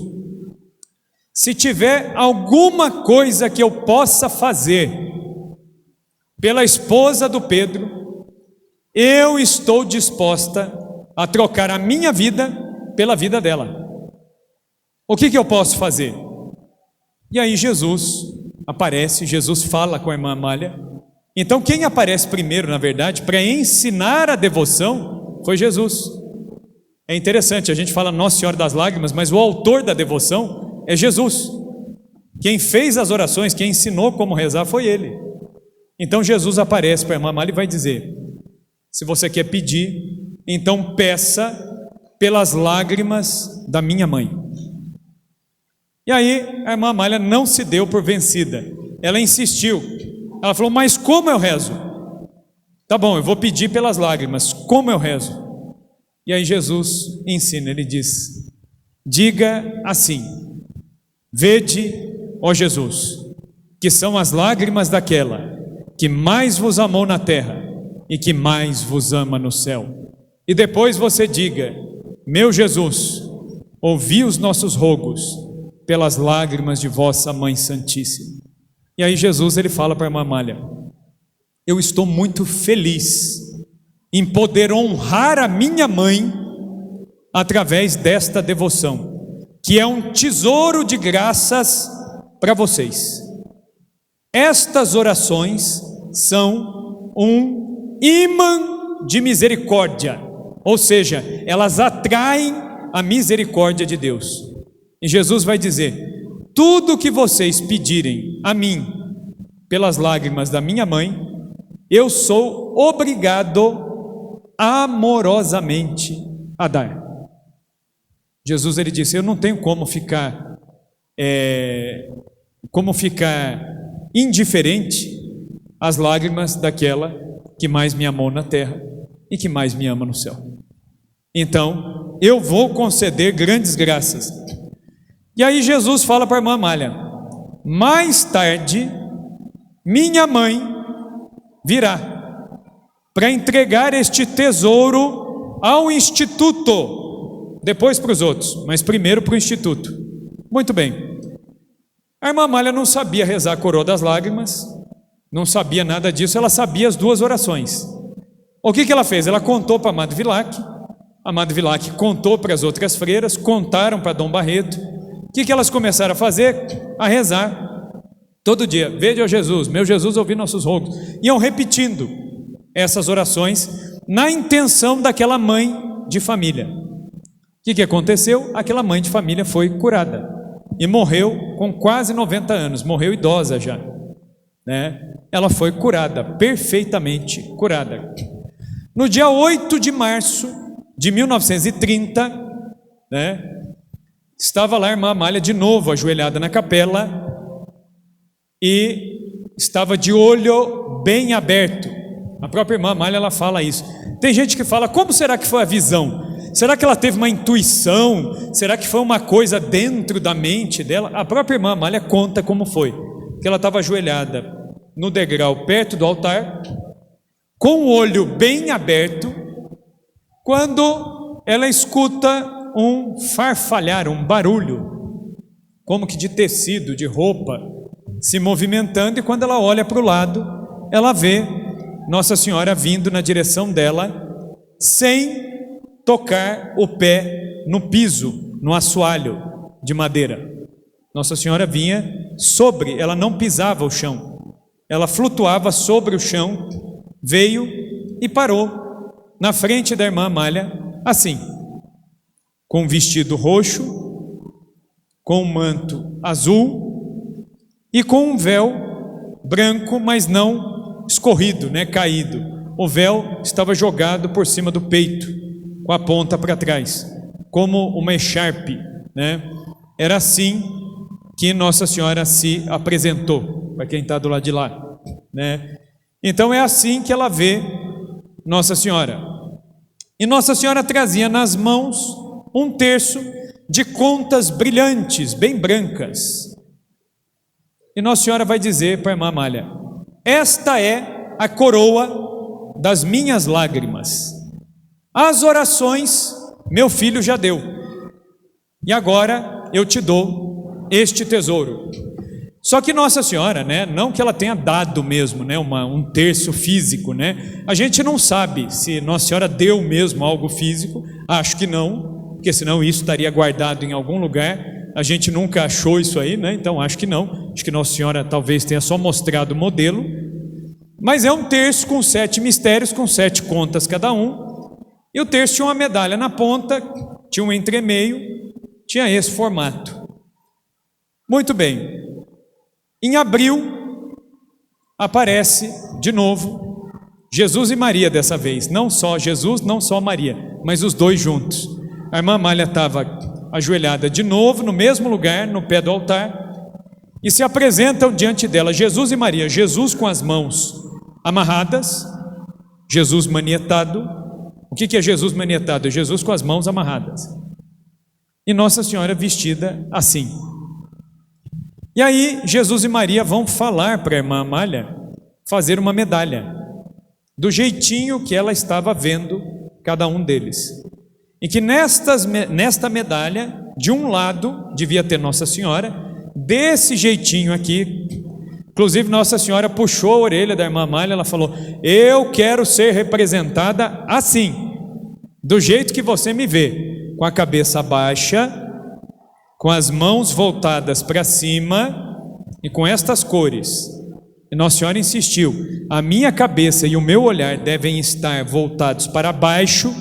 se tiver alguma coisa que eu possa fazer pela esposa do Pedro, eu estou disposta a trocar a minha vida pela vida dela. O que eu posso fazer? E aí Jesus aparece, Jesus fala com a irmã Amália. Então quem aparece primeiro, na verdade, para ensinar a devoção, foi Jesus. É interessante, a gente fala Nossa Senhora das Lágrimas, mas o autor da devoção é Jesus. Quem fez as orações, quem ensinou como rezar foi ele. Então Jesus aparece para a irmã Amália e vai dizer: se você quer pedir, então peça pelas lágrimas da minha mãe. E aí a irmã Amália não se deu por vencida, ela insistiu. Ela falou: mas como eu rezo? Tá bom, eu vou pedir pelas lágrimas, como eu rezo? E aí Jesus ensina, ele diz: diga assim: vede, ó Jesus, que são as lágrimas daquela que mais vos amou na terra e que mais vos ama no céu. E depois você diga: meu Jesus, ouvi os nossos rogos pelas lágrimas de vossa Mãe Santíssima. E aí Jesus, ele fala para a irmã Amália: eu estou muito feliz em poder honrar a minha mãe através desta devoção, que é um tesouro de graças para vocês. Estas orações são um imã de misericórdia, ou seja, elas atraem a misericórdia de Deus. E Jesus vai dizer: tudo que vocês pedirem a mim pelas lágrimas da minha mãe, eu sou obrigado amorosamente a dar. Jesus, ele disse: eu não tenho como ficar indiferente às lágrimas daquela que mais me amou na terra e que mais me ama no céu. Então, eu vou conceder grandes graças. E aí Jesus fala para a irmã Amália: mais tarde, minha mãe virá para entregar este tesouro ao instituto, depois para os outros, mas primeiro para o instituto. Muito bem. A irmã Amália não sabia rezar a coroa das lágrimas, não sabia nada disso, ela sabia as duas orações. O que ela fez? Ela contou para Amado Vilac, Amado Vilac contou para as outras freiras, contaram para Dom Barreto. O que elas começaram a fazer? A rezar todo dia: vede, ó Jesus, meu Jesus, ouvi nossos rogos. Iam repetindo essas orações na intenção daquela mãe de família. O que aconteceu? Aquela mãe de família foi curada e morreu com quase 90 anos, morreu idosa já, né? Ela foi curada, perfeitamente curada. No dia 8 de março de 1930, né, estava lá a irmã Amália de novo ajoelhada na capela e estava de olho bem aberto. A própria irmã Amália, ela fala isso. Tem gente que fala: como será que foi a visão? Será que ela teve uma intuição? Será que foi uma coisa dentro da mente dela? A própria irmã Amália conta como foi, que ela estava ajoelhada no degrau perto do altar, com o olho bem aberto, quando ela escuta um farfalhar, um barulho, como que de tecido, de roupa, se movimentando, e quando ela olha para o lado, ela vê Nossa Senhora vindo na direção dela, sem tocar o pé no piso, no assoalho de madeira. Nossa Senhora vinha sobre, ela não pisava o chão, ela flutuava sobre o chão, veio e parou na frente da irmã Amália, assim, com um vestido roxo, com um manto azul e com um véu branco, mas não escorrido, né, caído. O véu estava jogado por cima do peito, com a ponta para trás, como uma echarpe, né? Era assim que Nossa Senhora se apresentou, para quem está do lado de lá, né? Então é assim que ela vê Nossa Senhora. E Nossa Senhora trazia nas mãos um terço de contas brilhantes, bem brancas. E Nossa Senhora vai dizer para a irmã Amália: esta é a coroa das minhas lágrimas. As orações meu filho já deu, e agora eu te dou este tesouro. Só que Nossa Senhora, né, não que ela tenha dado mesmo, né, um terço físico, né? A gente não sabe se Nossa Senhora deu mesmo algo físico, acho que não, porque senão isso estaria guardado em algum lugar. A gente nunca achou isso aí, né? Então acho que não. Acho que Nossa Senhora talvez tenha só mostrado o modelo. Mas é um terço com 7 mistérios, com 7 contas cada um. E o terço tinha uma medalha na ponta, tinha um entremeio, tinha esse formato. Muito bem. Em abril, aparece de novo Jesus e Maria dessa vez. Não só Jesus, não só Maria, mas os dois juntos. A irmã Amália estava ajoelhada de novo, no mesmo lugar, no pé do altar, e se apresentam diante dela Jesus e Maria. Jesus com as mãos amarradas, Jesus manietado. O que é Jesus manietado? É Jesus com as mãos amarradas. E Nossa Senhora vestida assim. E aí Jesus e Maria vão falar para a irmã Amália fazer uma medalha, do jeitinho que ela estava vendo cada um deles. E que nesta medalha, de um lado devia ter Nossa Senhora, desse jeitinho aqui. Inclusive Nossa Senhora puxou a orelha da irmã Amália, ela falou: eu quero ser representada assim, do jeito que você me vê, com a cabeça baixa, com as mãos voltadas para cima e com estas cores. E Nossa Senhora insistiu: a minha cabeça e o meu olhar devem estar voltados para baixo,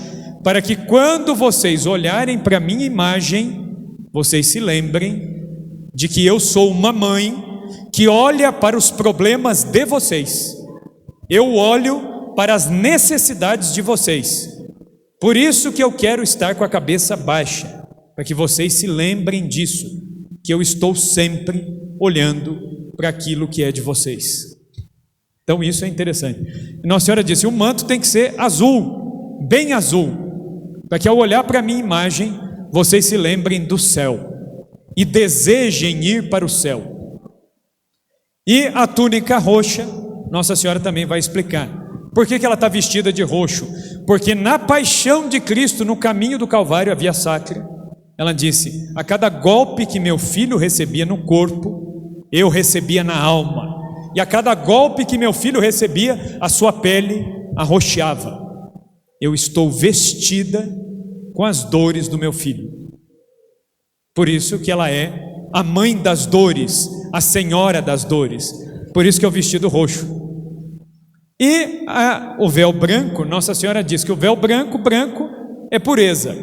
para que quando vocês olharem para a minha imagem, vocês se lembrem de que eu sou uma mãe que olha para os problemas de vocês. Eu olho para as necessidades de vocês. Por isso que eu quero estar com a cabeça baixa, para que vocês se lembrem disso, que eu estou sempre olhando para aquilo que é de vocês. Então isso é interessante. Nossa Senhora disse: o manto tem que ser azul, bem azul, para que ao olhar para a minha imagem, vocês se lembrem do céu e desejem ir para o céu. E a túnica roxa, Nossa Senhora também vai explicar. Por que ela está vestida de roxo? Porque na paixão de Cristo, no caminho do Calvário, a via sacra, ela disse: a cada golpe que meu filho recebia no corpo, eu recebia na alma. E a cada golpe que meu filho recebia, a sua pele arroxeava. Eu estou vestida com as dores do meu filho. Por isso que ela é a mãe das dores, a senhora das dores. Por isso que é o vestido roxo. E o véu branco, Nossa Senhora diz que o véu branco é pureza.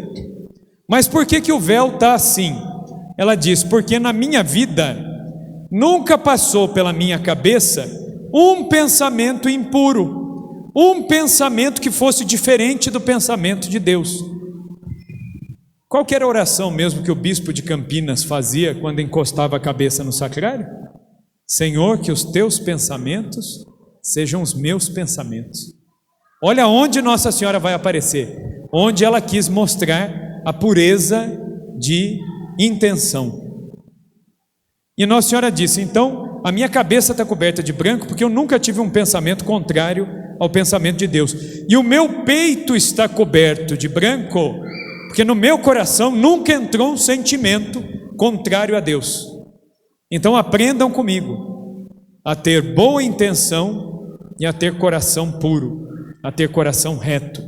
Mas por que o véu está assim? Ela diz: porque na minha vida nunca passou pela minha cabeça um pensamento impuro, um pensamento que fosse diferente do pensamento de Deus. Qual que era a oração mesmo que o bispo de Campinas fazia quando encostava a cabeça no sacrário? Senhor, que os teus pensamentos sejam os meus pensamentos. Olha onde Nossa Senhora vai aparecer, onde ela quis mostrar a pureza de intenção. E Nossa Senhora disse: então, a minha cabeça está coberta de branco, porque eu nunca tive um pensamento contrário ao pensamento de Deus. E o meu peito está coberto de branco, porque no meu coração nunca entrou um sentimento contrário a Deus. Então aprendam comigo a ter boa intenção e a ter coração puro, a ter coração reto,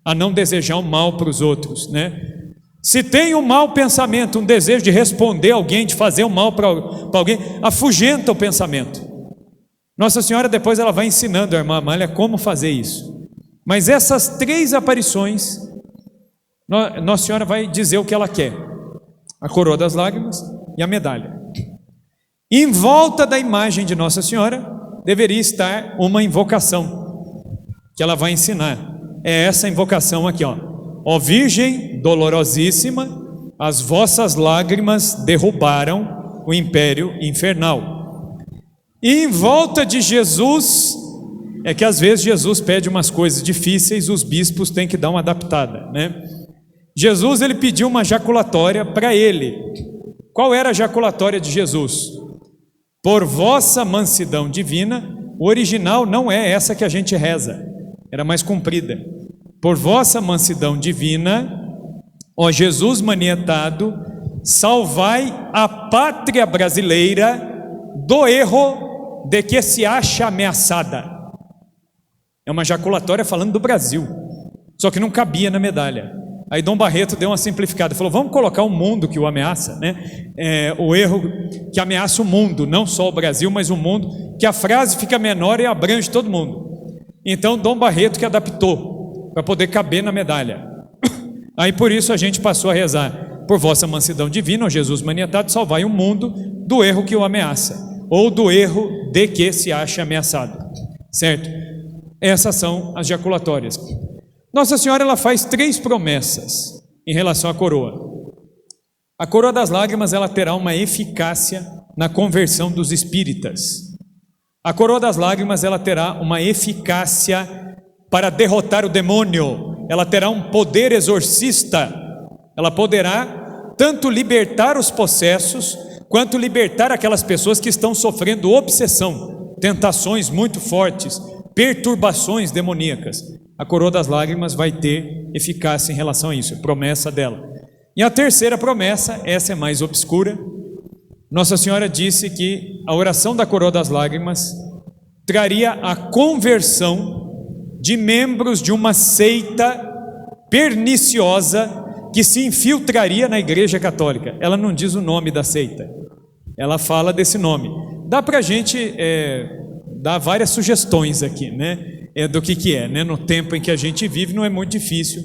a não desejar o mal para os outros, né? Se tem um mau pensamento, um desejo de responder alguém, de fazer o mal para alguém, afugenta o pensamento. Nossa Senhora depois ela vai ensinando a irmã Amália como fazer isso. Mas essas 3 aparições, Nossa Senhora vai dizer o que ela quer: a coroa das lágrimas e a medalha. Em volta da imagem de Nossa Senhora deveria estar uma invocação que ela vai ensinar. É essa invocação aqui, ó: ó Virgem dolorosíssima, as vossas lágrimas derrubaram o império infernal. E em volta de Jesus, é que às vezes Jesus pede umas coisas difíceis, os bispos têm que dar uma adaptada, né? Jesus, ele pediu uma jaculatória para ele. Qual era a jaculatória de Jesus? Por vossa mansidão divina. O original não é essa que a gente reza, era mais comprida. Por vossa mansidão divina, ó Jesus manietado, salvai a pátria brasileira do erro de que se acha ameaçada. É uma jaculatória falando do Brasil, só que não cabia na medalha. Aí Dom Barreto deu uma simplificada, falou: vamos colocar o mundo que o ameaça, né? O erro que ameaça o mundo, não só o Brasil, mas o mundo, que a frase fica menor e abrange todo mundo. Então Dom Barreto que adaptou para poder caber na medalha. Aí por isso a gente passou a rezar: por vossa mansidão divina, ó Jesus manietado, salvai o mundo do erro que o ameaça. ou do erro de que se acha ameaçado, certo? Essas são as jaculatórias. Nossa Senhora, ela faz 3 promessas em relação à coroa. A coroa das lágrimas, ela terá uma eficácia na conversão dos espíritas. A coroa das lágrimas, ela terá uma eficácia para derrotar o demônio. Ela terá um poder exorcista. Ela poderá tanto libertar os possessos, quanto libertar aquelas pessoas que estão sofrendo obsessão, tentações muito fortes, perturbações demoníacas. A coroa das lágrimas vai ter eficácia em relação a isso, é promessa dela. E a terceira promessa, essa é mais obscura. Nossa Senhora disse que a oração da coroa das lágrimas traria a conversão de membros de uma seita perniciosa que se infiltraria na Igreja Católica. Ela não diz o nome da seita, ela fala desse nome. Dá para a gente dar várias sugestões aqui, né? Do que é, né? No tempo em que a gente vive não é muito difícil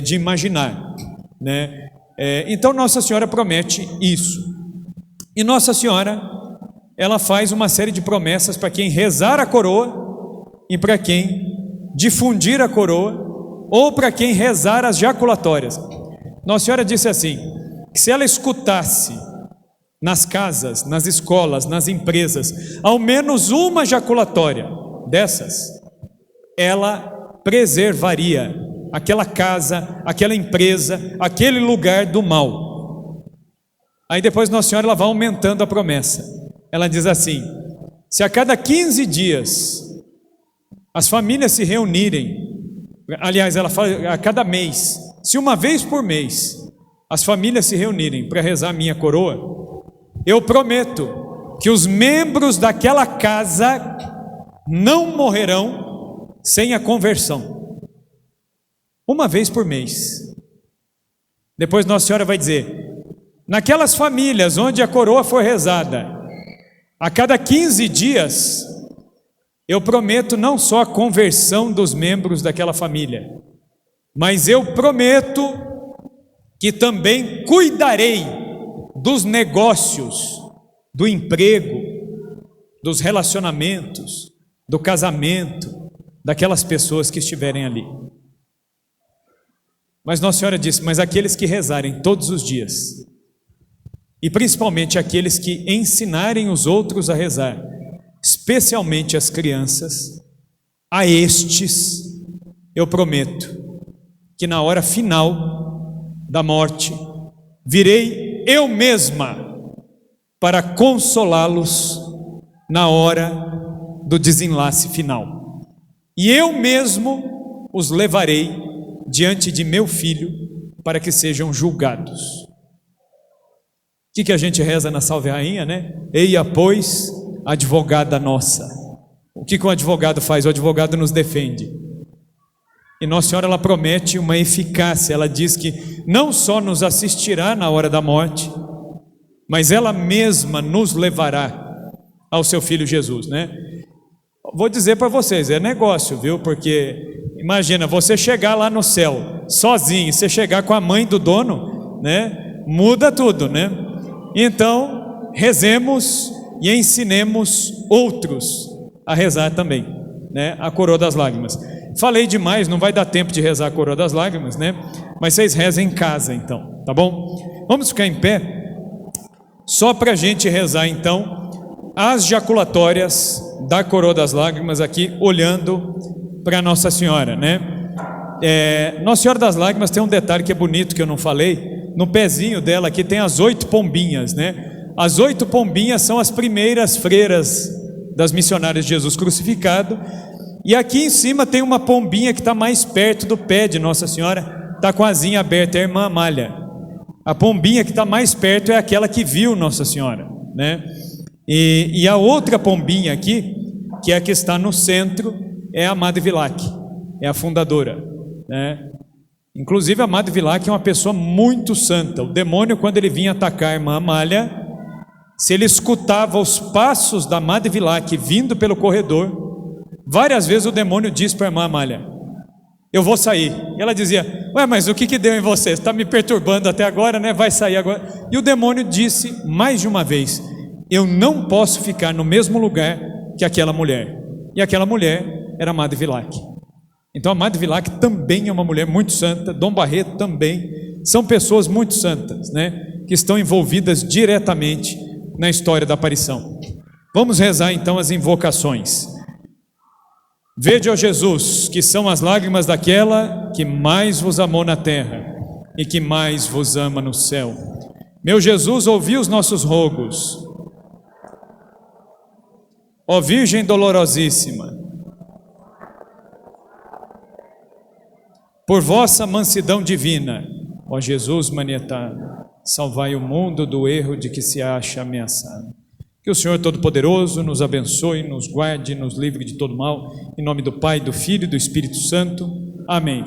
de imaginar, né? Então Nossa Senhora promete isso. E Nossa Senhora, ela faz uma série de promessas para quem rezar a coroa e para quem difundir a coroa ou para quem rezar as jaculatórias. Nossa Senhora disse assim, que se ela escutasse nas casas, nas escolas, nas empresas, ao menos uma jaculatória dessas, ela preservaria aquela casa, aquela empresa, aquele lugar do mal. Aí depois Nossa Senhora, ela vai aumentando a promessa. Ela diz assim, se a cada 15 dias as famílias se reunirem, aliás, ela fala a cada mês, se uma vez por mês as famílias se reunirem para rezar a minha coroa, eu prometo que os membros daquela casa não morrerão sem a conversão. Uma vez por mês. Depois Nossa Senhora vai dizer, naquelas famílias onde a coroa for rezada, a cada 15 dias, eu prometo não só a conversão dos membros daquela família, mas eu prometo que também cuidarei dos negócios, do emprego, dos relacionamentos, do casamento, daquelas pessoas que estiverem ali. Mas Nossa Senhora disse, mas aqueles que rezarem todos os dias, e principalmente aqueles que ensinarem os outros a rezar, especialmente as crianças, a estes eu prometo que na hora final da morte virei eu mesma para consolá-los na hora do desenlace final, e eu mesmo os levarei diante de meu filho para que sejam julgados. O que a gente reza na Salve Rainha, né? Eia, pois, advogada nossa. O que o advogado faz? O advogado nos defende. E Nossa Senhora, ela promete uma eficácia. Ela diz que não só nos assistirá na hora da morte, mas ela mesma nos levará ao seu Filho Jesus, né? Vou dizer para vocês, é negócio, viu? Porque imagina, você chegar lá no céu sozinho, você chegar com a mãe do dono, né? Muda tudo, né? Então, rezemos e ensinemos outros a rezar também, né? A coroa das lágrimas. Falei demais, não vai dar tempo de rezar a coroa das lágrimas, né? Mas vocês rezem em casa então, tá bom? Vamos ficar em pé, só para a gente rezar então as jaculatórias da coroa das lágrimas aqui, olhando para Nossa Senhora, né? Nossa Senhora das Lágrimas tem um detalhe que é bonito, que eu não falei. No pezinho dela aqui tem as 8 pombinhas, né? As 8 pombinhas são as primeiras freiras das missionárias de Jesus crucificado. E aqui em cima tem uma pombinha que está mais perto do pé de Nossa Senhora, está com a asinha aberta, é a irmã Amália. A pombinha que está mais perto é aquela que viu Nossa Senhora, né? E a outra pombinha aqui, que é a que está no centro, é a Madre Vilac, é a fundadora, né? Inclusive a Madre Vilac é uma pessoa muito santa. O demônio, quando ele vinha atacar a irmã Amália, se ele escutava os passos da Madre Vilac vindo pelo corredor, várias vezes o demônio disse para a irmã Amália, eu vou sair. E ela dizia, ué, mas o que deu em você? Você está me perturbando até agora, né? Vai sair agora. E o demônio disse mais de uma vez, eu não posso ficar no mesmo lugar que aquela mulher. E aquela mulher era a Madre Vilac. Então a Madre Vilac também é uma mulher muito santa, Dom Barreto também, são pessoas muito santas, né, que estão envolvidas diretamente na história da aparição. Vamos rezar então as invocações. Vede, ó Jesus, que são as lágrimas daquela que mais vos amou na terra e que mais vos ama no céu. Meu Jesus, ouvi os nossos rogos. Ó Virgem dolorosíssima, por vossa mansidão divina, ó Jesus manietado, salvai o mundo do erro de que se acha ameaçado. Que o Senhor Todo-Poderoso nos abençoe, nos guarde, nos livre de todo mal, em nome do Pai, do Filho e do Espírito Santo. Amém.